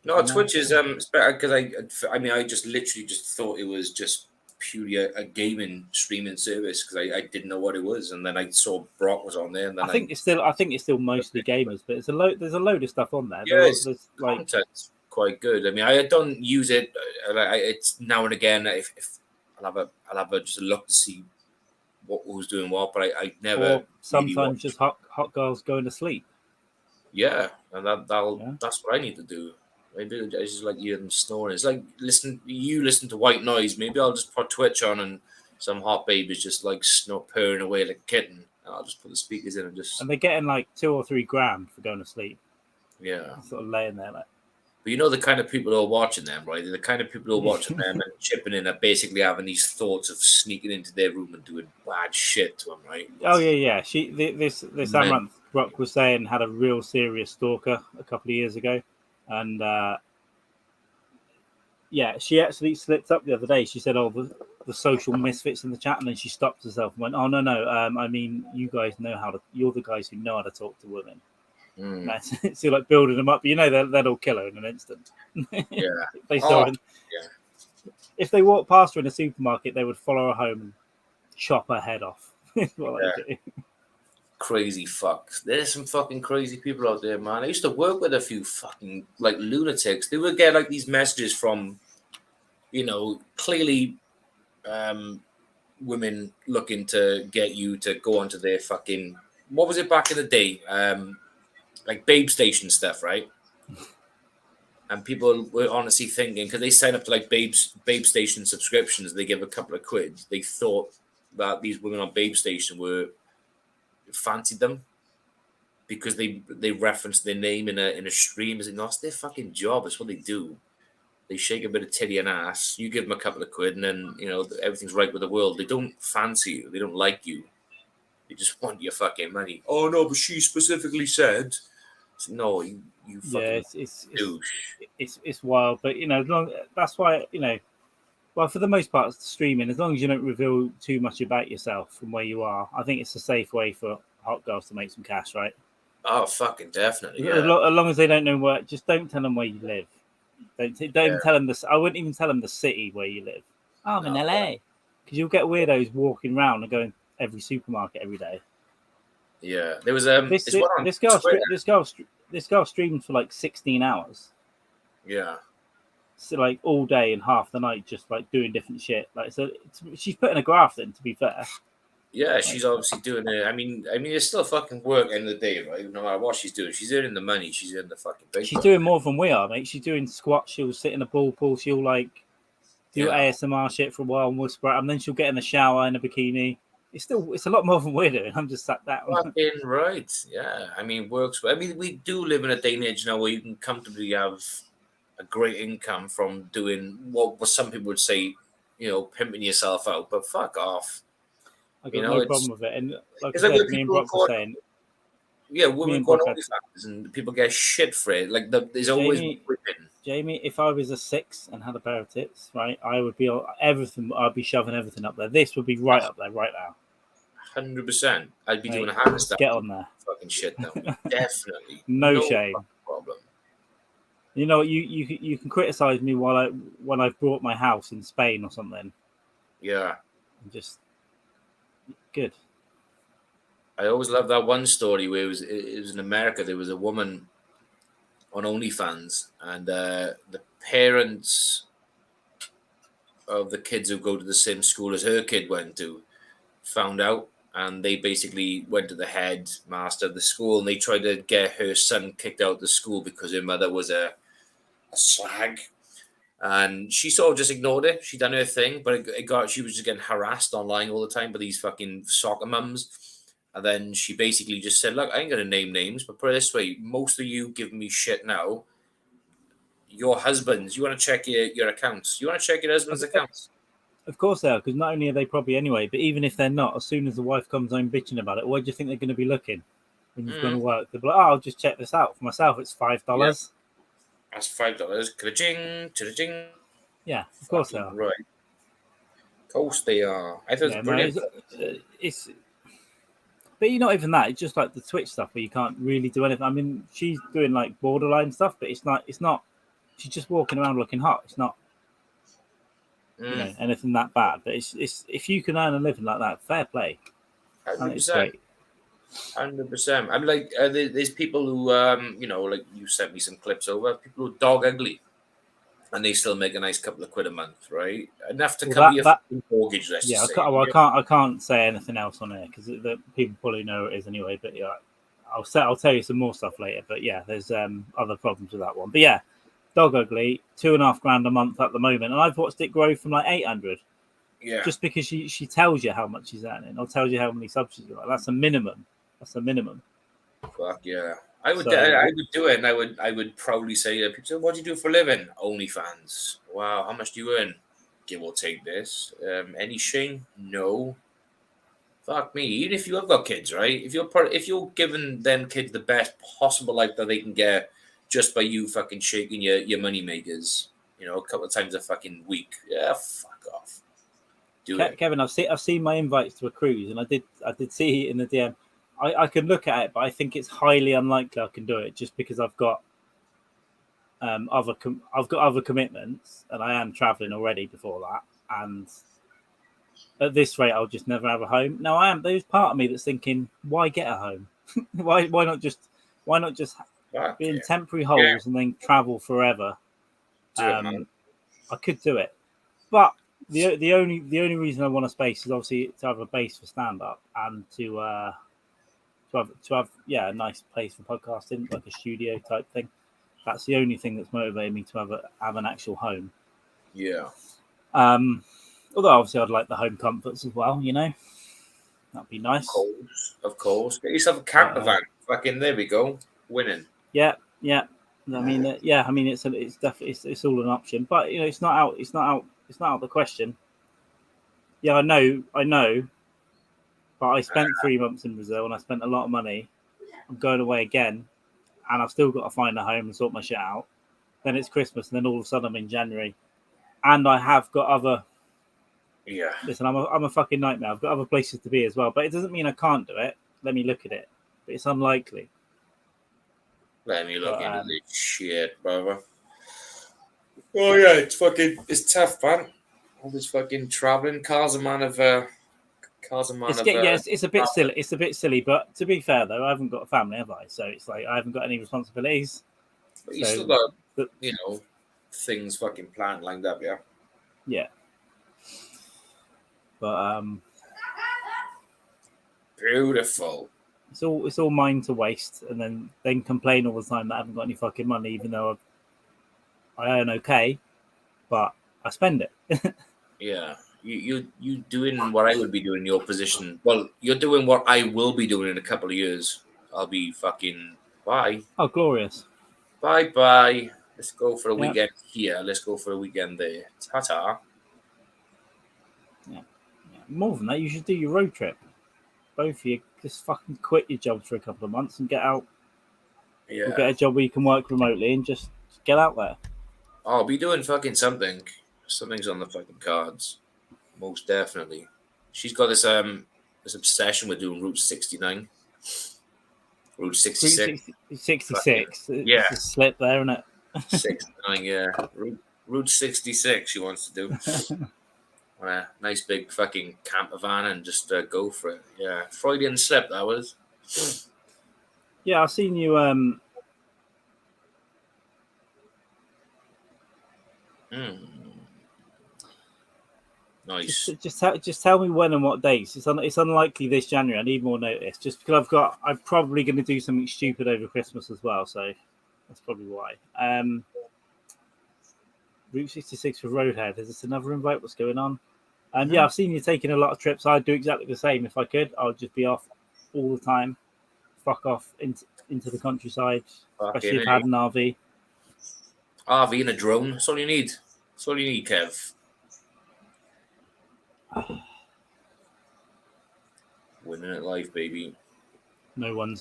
No, Twitch is it's better because I just literally just thought it was just purely a gaming streaming service because I didn't know what it was, and then I saw Brock was on there, and then I think it's still mostly gamers, but there's a load of stuff on there. Yeah, there's content's quite good. I mean, I don't use it. It's now and again if I'll have just a look to see who's doing what, but I never. Or sometimes just hot girls going to sleep. Yeah, and that's what I need to do. Maybe I just like hearing them snoring. It's like listen to white noise. Maybe I'll just put Twitch on and some hot baby's just like purring away like a kitten. And I'll just put the speakers in and just. And they're getting like $2 or $3 grand for going to sleep. Yeah, sort of laying there like. But you know the kind of people who are watching them, right? They're the kind of people who are watching them and chipping in are basically having these thoughts of sneaking into their room and doing bad shit to them, right? Oh yeah. This Amaranth Rock was saying had a real serious stalker a couple of years ago, and she actually slipped up the other day. She said, "Oh, the social misfits in the chat," and then she stopped herself and went, "Oh no, I mean, you guys know how to. You're the guys who know how to talk to women." So you're like building them up, but you know they'll kill her in an instant. Yeah. If they walked past her in a supermarket, they would follow her home and chop her head off. They do. Crazy fucks. There's some fucking crazy people out there, man. I used to work with a few fucking like lunatics. They would get like these messages from, clearly women looking to get you to go onto their fucking, what was it back in the day? Like Babe Station stuff, right? And people were honestly thinking, because they sign up to like Babe Station subscriptions, they give a couple of quid. They thought that these women on Babe Station fancied them because they referenced their name in a stream. It's like, no, it's their fucking job. It's what they do. They shake a bit of titty and ass. You give them a couple of quid, and then everything's right with the world. They don't fancy you. They don't like you. They just want your fucking money. Oh no, but she specifically said. No, you fucking it's wild, but that's why well, for the most part, it's streaming. As long as you don't reveal too much about yourself from where you are, I think it's a safe way for hot girls to make some cash, right? Oh, fucking definitely. Yeah. As long as they don't know where, just don't tell them where you live. Don't even tell them this. I wouldn't even tell them the city where you live. Oh, I'm in LA, because you'll get weirdos walking around and going every supermarket every day. Yeah, there was this girl streamed for like 16 hours. Yeah. So like all day and half the night, just like doing different shit. Like, so she's putting a graft in, to be fair. Yeah, she's obviously doing it. I mean, it's still fucking work end of the day, right? No matter what she's doing, she's earning the money. She's earning the fucking big. She's doing more than we are, mate. She's doing squats. She'll sit in a ball pool. She'll like do ASMR shit for a while and whisper, and then she'll get in the shower in a bikini. It's a lot more than we're doing. I'm just sat down. Fucking right. Yeah. I mean, works. I mean, we do live in a day and age now where you can comfortably have a great income from doing what some people would say, pimping yourself out. But fuck off. I got no problem with it. And like I said, me and Brock were saying, women go on OnlyFans and people get shit for it. Like there's always women. Jamie, if I was a 6 and had a pair of tits, right, I would be everything. I'd be shoving everything up there. This would be right up there right now. 100%. I'd be doing a handstand. Get on there. Fucking shit now. Definitely. No shame. Problem. You know, you can criticize me when I've bought my house in Spain or something. Yeah. Just good. I always love that one story where it was in America. There was a woman on OnlyFans, and the parents of the kids who go to the same school as her kid went to found out, and they basically went to the headmaster of the school, and they tried to get her son kicked out of the school because her mother was a slag, and she sort of just ignored it. She done her thing, but she was just getting harassed online all the time by these fucking soccer mums. And then she basically just said, look, I ain't going to name names, but put it this way, most of you giving me shit now, your husbands, you want to check your accounts. You want to check your husband's accounts. Of course they are, because not only are they probably anyway, but even if they're not, as soon as the wife comes home bitching about it, why do you think they're going to be looking when you've gone to work? They'll be like, I'll just check this out. For myself, it's $5. Yeah. That's $5. Ka-ching, cha-ching. Yeah, of course they are. Right. Of course they are. I thought it's brilliant. But not even that. It's just like the Twitch stuff where you can't really do anything. I mean, she's doing like borderline stuff, but it's not. She's just walking around looking hot. It's not anything that bad. But it's if you can earn a living like that, fair play. 100%. 100%. I'm like, there's people who, like you sent me some clips over. People who are dog ugly, and they still make a nice couple of quid a month, right? Enough to cover your mortgage. I can't say anything else on here because the people probably know it is anyway. But yeah, I'll tell you some more stuff later. But yeah, there's other problems with that one. But yeah, Dog Ugly, $2,500 a month at the moment, and I've watched it grow from like 800. Yeah. Just because she tells you how much she's earning, or tells you how many subs she's got. That's a minimum. Fuck yeah. I would do it, and I would probably say to people, what do you do for a living? OnlyFans. Wow, how much do you earn? Give or take this. Any shame? No. Fuck me. Even if you have got kids, right? If you're giving them kids the best possible life that they can get just by you fucking shaking your money makers, a couple of times a fucking week. Yeah, fuck off. Do it. Kevin, I've seen my invites to a cruise, and I did see in the DM. I could look at it, but I think it's highly unlikely I can do it just because I've got other commitments, and I am traveling already before that, and at this rate I'll just never have a home. Now there's part of me that's thinking, why get a home? why not just be in temporary holes and then travel forever? I could do it, but the only reason I want a space is obviously to have a base for stand up and to have a nice place for podcasting, like a studio type thing. That's the only thing that's motivated me to have an actual home. Yeah. Although obviously I'd like the home comforts as well, that'd be nice. Of course. Get yourself a camper van. Fucking there we go. Winning. Yeah. I mean, it's definitely it's all an option, but it's not out of the question. Yeah, I know. But I spent 3 months in Brazil and I spent a lot of money. I'm going away again, and I've still got to find a home and sort my shit out. Then it's Christmas, and then all of a sudden I'm in January, and I have got other. Yeah. Listen, I'm a fucking nightmare. I've got other places to be as well, but it doesn't mean I can't do it. Let me look at it, but it's unlikely. Let me look into this shit, brother. Oh yeah, it's tough, man. All this fucking traveling, cars a man of. It's a bit silly. It's a bit silly, but to be fair though, I haven't got a family, have I? So it's like I haven't got any responsibilities. But you still got, things fucking planned lined up, yeah. Yeah. But beautiful. It's all mine to waste, and then complain all the time that I haven't got any fucking money, even though I earn okay, but I spend it. Yeah. You doing what I would be doing in your position. Well, you're doing what I will be doing in a couple of years. I'll be fucking bye. Oh, glorious. Bye. Let's go for a weekend here. Let's go for a weekend there. Ta-ta. Yeah. More than that, you should do your road trip. Both of you just fucking quit your jobs for a couple of months and get out. Yeah. Or get a job where you can work remotely and just get out there. I'll be doing fucking something. Something's on the fucking cards. Most definitely. She's got this obsession with doing Route 69. Route 66. 66. Yeah. It's a slip there, isn't it? 69, yeah. Route 66 she wants to do. Nice big fucking camper van and just go for it. Yeah. Freudian slip, that was. Yeah, I've seen you Nice. Just tell me when and what dates. It's unlikely this January. I need more notice. Just because I'm probably going to do something stupid over Christmas as well. So that's probably why. Route 66 for Roadhead. Is this another invite? What's going on? Yeah, I've seen you taking a lot of trips. I'd do exactly the same if I could. I would just be off all the time. Fuck off into the countryside, especially if I had an RV. RV and a drone. That's all you need. That's all you need, Kev. Winning at life, baby. No one's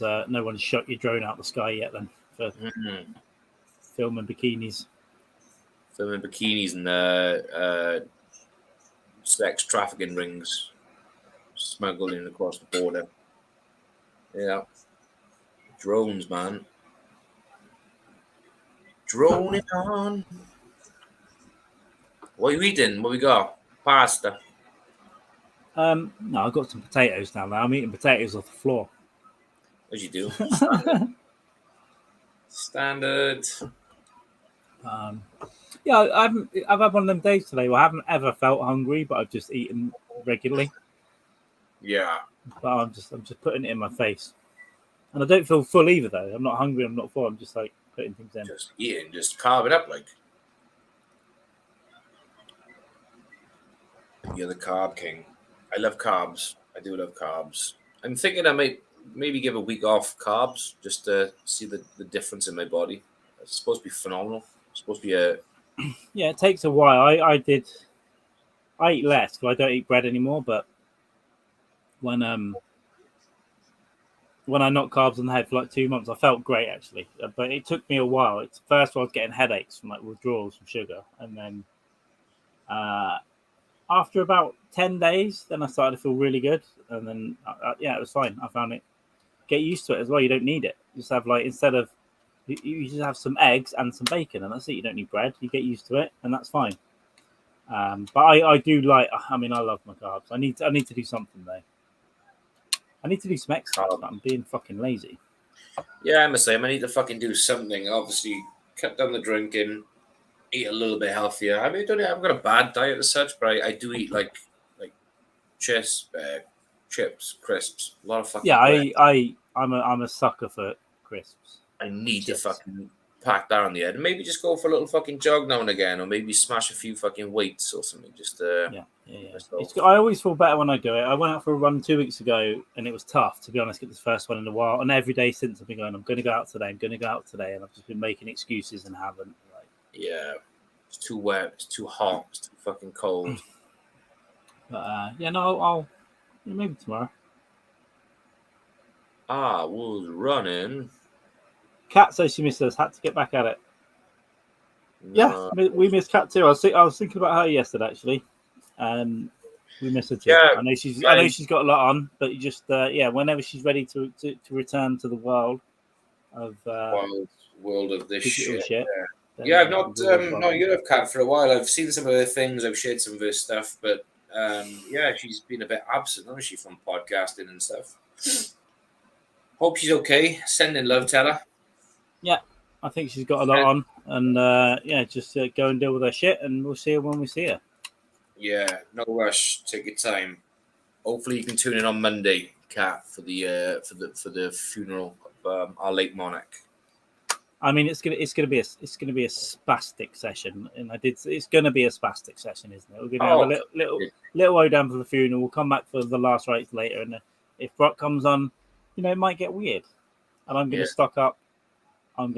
shot your drone out the sky yet then for filming bikinis. Filming bikinis and sex trafficking rings smuggling across the border. Yeah. Drones, man. Droning on. What are you eating? What we got? Pasta. No, I've got some potatoes now. I'm eating potatoes off the floor. As you do. Standard. Yeah, I've had one of them days today where I haven't ever felt hungry, but I've just eaten regularly. Yeah. But I'm just putting it in my face. And I don't feel full either, though. I'm not hungry. I'm not full. I'm just like putting things in. Just eating, just carve it up like. You're the carb king. I love carbs. I do love carbs. I'm thinking I might maybe give a week off carbs just to see the difference in my body. It's supposed to be phenomenal. It's supposed to be a... Yeah, it takes a while. I eat less because I don't eat bread anymore. But when I knocked carbs on the head for like 2 months, I felt great actually. But it took me a while. First I was getting headaches from like withdrawals from sugar, and then after about 10 days, then I started to feel really good, and then it was fine. I found it. Get used to it as well. You don't need it. You just have like instead of you just have some eggs and some bacon, and that's it. You don't need bread. You get used to it, and that's fine. But I do like. I mean, I love my carbs. I need to do something though. I need to do some exercise, but I'm being fucking lazy. Yeah, I must say, I need to fucking do something. Obviously, cut down the drinking, eat a little bit healthier. I mean, I've got a bad diet as such, but I do eat like chips, crisps, a lot of fucking. Yeah, I'm a sucker for crisps. I need to fucking pack that on the head, and maybe just go for a little fucking jog now and again, or maybe smash a few fucking weights or something. Just yeah. I always feel better when I do it. I went out for a run 2 weeks ago, and it was tough to be honest. Get this first one in a while, and every day since I've been going, I'm going to go out today. I'm going to go out today, and I've just been making excuses and haven't. Yeah, it's too wet. It's too hot. It's too fucking cold. But I'll maybe tomorrow. I was running. Kat says she missed us. Had to get back at it. Yeah, we missed Kat too. I was thinking about her yesterday actually. We miss her too. Yeah, I know she's got a lot on, but you just whenever she's ready to return to the world of world of this shit. Yeah, I've not heard of Kat for a while. I've seen some of her things. I've shared some of her stuff, but she's been a bit absent, hasn't she, from podcasting and stuff. Hope she's okay. Sending love, tell her. Yeah, I think she's got a lot on, and just go and deal with her shit, and we'll see her when we see her. Yeah, no rush. Take your time. Hopefully, you can tune in on Monday, Kat, for the funeral of our late monarch. I mean, it's gonna be a spastic session, and it's gonna be a spastic session, isn't it? We're gonna have a little ode down for the funeral. We'll come back for the last rites later, and if Brock comes on, it might get weird, and I'm gonna stock up. I am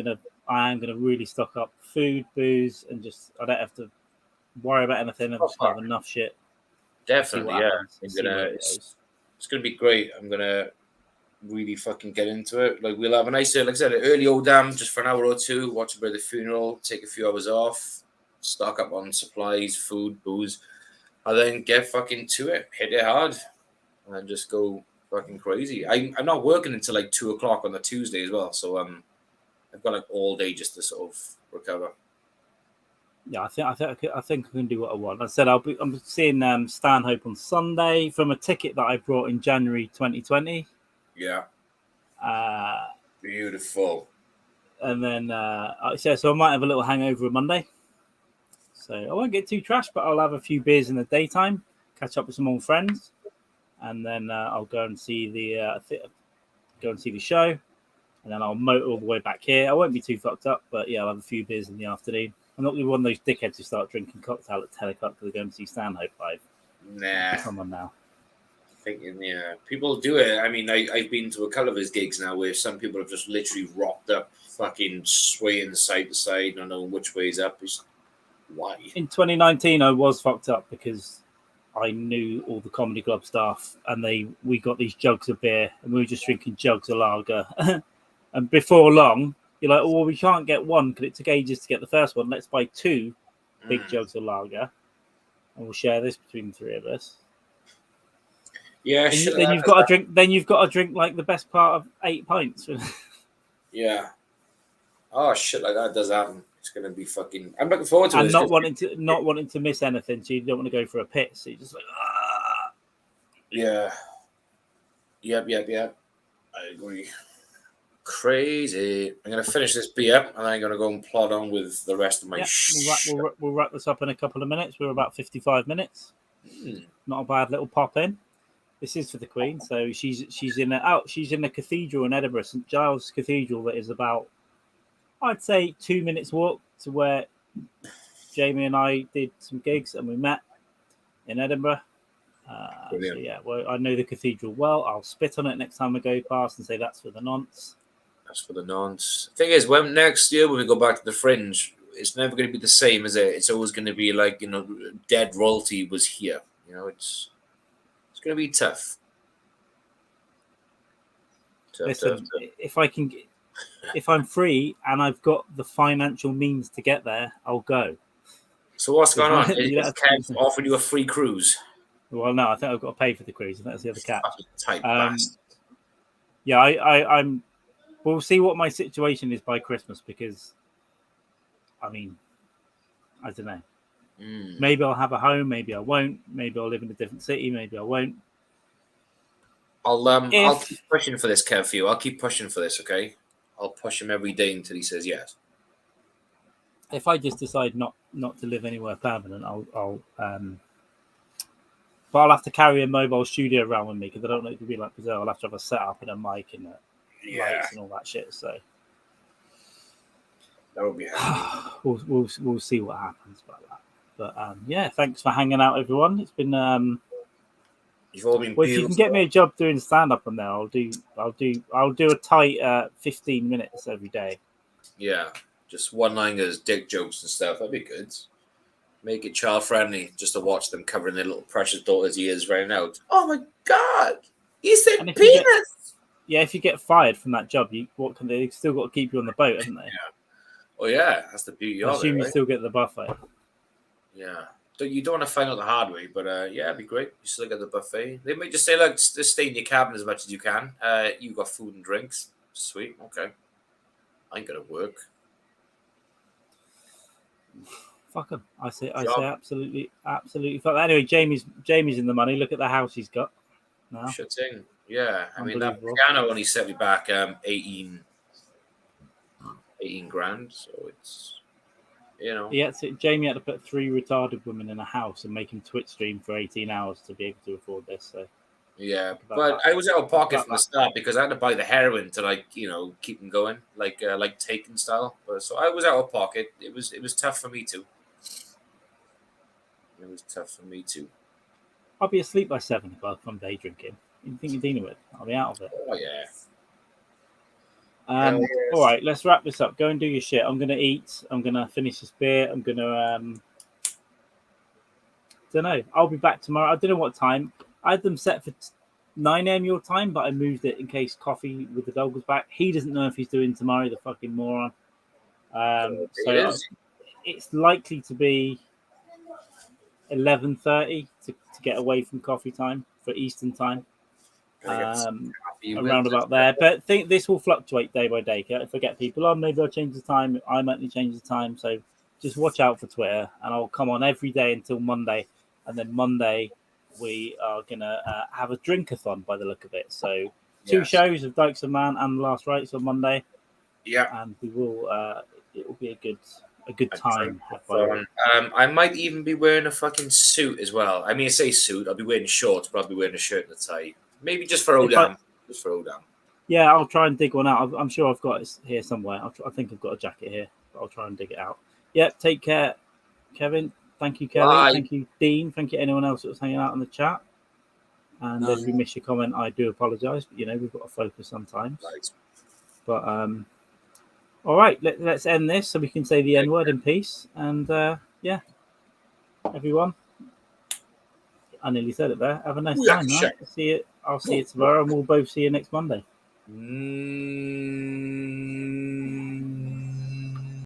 gonna really stock up food, booze, and just I don't have to worry about anything. I've just got enough shit. Definitely, it's gonna be great. I'm gonna really fucking get into it. Like we'll have a nice, like I said, an early Odam just for an hour or two, watch a bit of the funeral, take a few hours off, stock up on supplies, food, booze, and then get fucking to it, hit it hard, and just go fucking crazy. I'm not working until like 2:00 on the Tuesday as well, so I've got like all day just to sort of recover. Yeah, I think I can do what I want. I said I'm seeing Stanhope on Sunday from a ticket that I brought in January 2020. Yeah. Beautiful. And then so I might have a little hangover on Monday. So I won't get too trashed, but I'll have a few beers in the daytime, catch up with some old friends, and then I'll go and see the show, and then I'll motor all the way back here. I won't be too fucked up, but yeah, I'll have a few beers in the afternoon. I'm not going to be one of those dickheads who start drinking cocktail at 10 o'clock because they're going to see Stanhope live. Nah. Come on now. Thinking, people do it. I mean, I've been to a couple of his gigs now where some people have just literally rocked up, fucking swaying side to side, not knowing which way's up. Why? In 2019, I was fucked up because I knew all the comedy club staff, and we got these jugs of beer, and we were just drinking jugs of lager. And before long, you're like, oh, well, we can't get one because it took ages to get the first one. Let's buy 2 big jugs of lager, and we'll share this between the 3 of us. Yeah, then you've got to drink. Then you've got to drink like the best part of 8 pints. Yeah. Oh shit! Like that does happen. It's gonna be fucking. I'm looking forward to it. And not wanting to miss anything, so you don't want to go for a pit. So you're just like, ah. Yeah. Yep. I agree. Crazy. I'm gonna finish this beer, and I'm gonna go and plod on with the rest of my. We'll wrap this up in a couple of minutes. We're about 55 minutes. Not a bad little pop in. This is for the Queen. So she's in a cathedral in Edinburgh, St Giles Cathedral, that is about, I'd say, 2 minutes walk to where Jamie and I did some gigs and we met in Edinburgh. So yeah, well, I know the cathedral well. I'll spit on it next time I go past and say that's for the nonce. That's for the nonce. Thing is, when next year when we go back to the Fringe, it's never going to be the same, is it? It's always going to be like, you know, dead royalty was here. You know, it's going to be tough. Listen, if I'm free and I've got the financial means to get there, I'll go. So what's going on? Is Kev offering you a free cruise? Well, no, I think I've got to pay for the cruise, and that's the other catch. Tight bastard. Yeah, I'm. We'll see what my situation is by Christmas, because, I mean, I don't know. Maybe I'll have a home, maybe I won't. Maybe I'll live in a different city, maybe I won't. I'll keep pushing for this, Kev, for you. I'll keep pushing for this, okay? I'll push him every day until he says yes. If I just decide not to live anywhere permanent, but I'll have to carry a mobile studio around with me, because I don't know it to be like Brazil. I'll have to have a setup and a mic and lights and all that shit. So that would be handy. we'll see what happens about that. But yeah, thanks for hanging out, everyone. It's been you've all been well, if you can get me a job doing stand up on there, I'll do a tight 15 minutes every day. Yeah, just one-liners, dick jokes and stuff. That'd be good. Make it child friendly, just to watch them covering their little precious daughter's ears right now. Oh my god, he said penis. If you get fired from that job, they still got to keep you on the boat, haven't they? Yeah. Oh yeah, that's the beauty of it. I assume you still get the buffet. Yeah. You don't want to find out the hard way, but yeah, it'd be great. You still get the buffet. They might just say, look, just stay in your cabin as much as you can. You got food and drinks. Sweet. Okay. I ain't gonna work. Fuck him. I say absolutely fuck. Anyway, Jamie's in the money. Look at the house he's got now. Shit thing. Yeah. I mean, that piano only set me back 18 grand. So it's, you know. Yeah, Jamie had to put 3 retarded women in a house and make him Twitch stream for 18 hours to be able to afford this. So yeah, but I was out of pocket from the start because I had to buy the heroin to, like, you know, keep them going, like Taken style. So I was out of pocket. It was tough for me too. It was tough for me too. I'll be asleep by 7 o'clock from day drinking. You think you're dealing with? I'll be out of it. Oh yeah. All right, let's wrap this up. Go and do your shit. I'm gonna eat. I'm gonna finish this beer. I'm gonna don't know. I'll be back tomorrow. I don't know what time. I had them set for 9 a.m. your time, but I moved it in case Coffee with the dog was back. He doesn't know if he's doing tomorrow, the fucking moron. So it's likely to be 11:30 to get away from coffee time for Eastern time. Around about there, but think this will fluctuate day by day. If I get people on, maybe I'll change the time. I might change the time, so just watch out for Twitter, and I'll come on every day until Monday, and then Monday we are gonna have a drinkathon by the look of it. So 2 shows of Dykes and Mann and the Last Rites on Monday. Yeah, and we will. It will be a good time. I might even be wearing a fucking suit as well. I mean, I say suit. I'll be wearing shorts, but I'll be wearing a shirt and a tie. Maybe just for Odam. Yeah, I'll try and dig one out. I'm sure I've got it here somewhere. I think I've got a jacket here, but I'll try and dig it out. Yeah, take care, Kevin. Thank you, Kelly. Bye. Thank you, Dean. Thank you, anyone else that was hanging out in the chat. And if we miss your comment, I do apologise. But, you know, we've got to focus sometimes. Right. But, all right, let's end this so we can say the N-word in peace. And, yeah, everyone. I nearly said it there. Have a nice time, right? I'll see you tomorrow, and we'll both see you next Monday.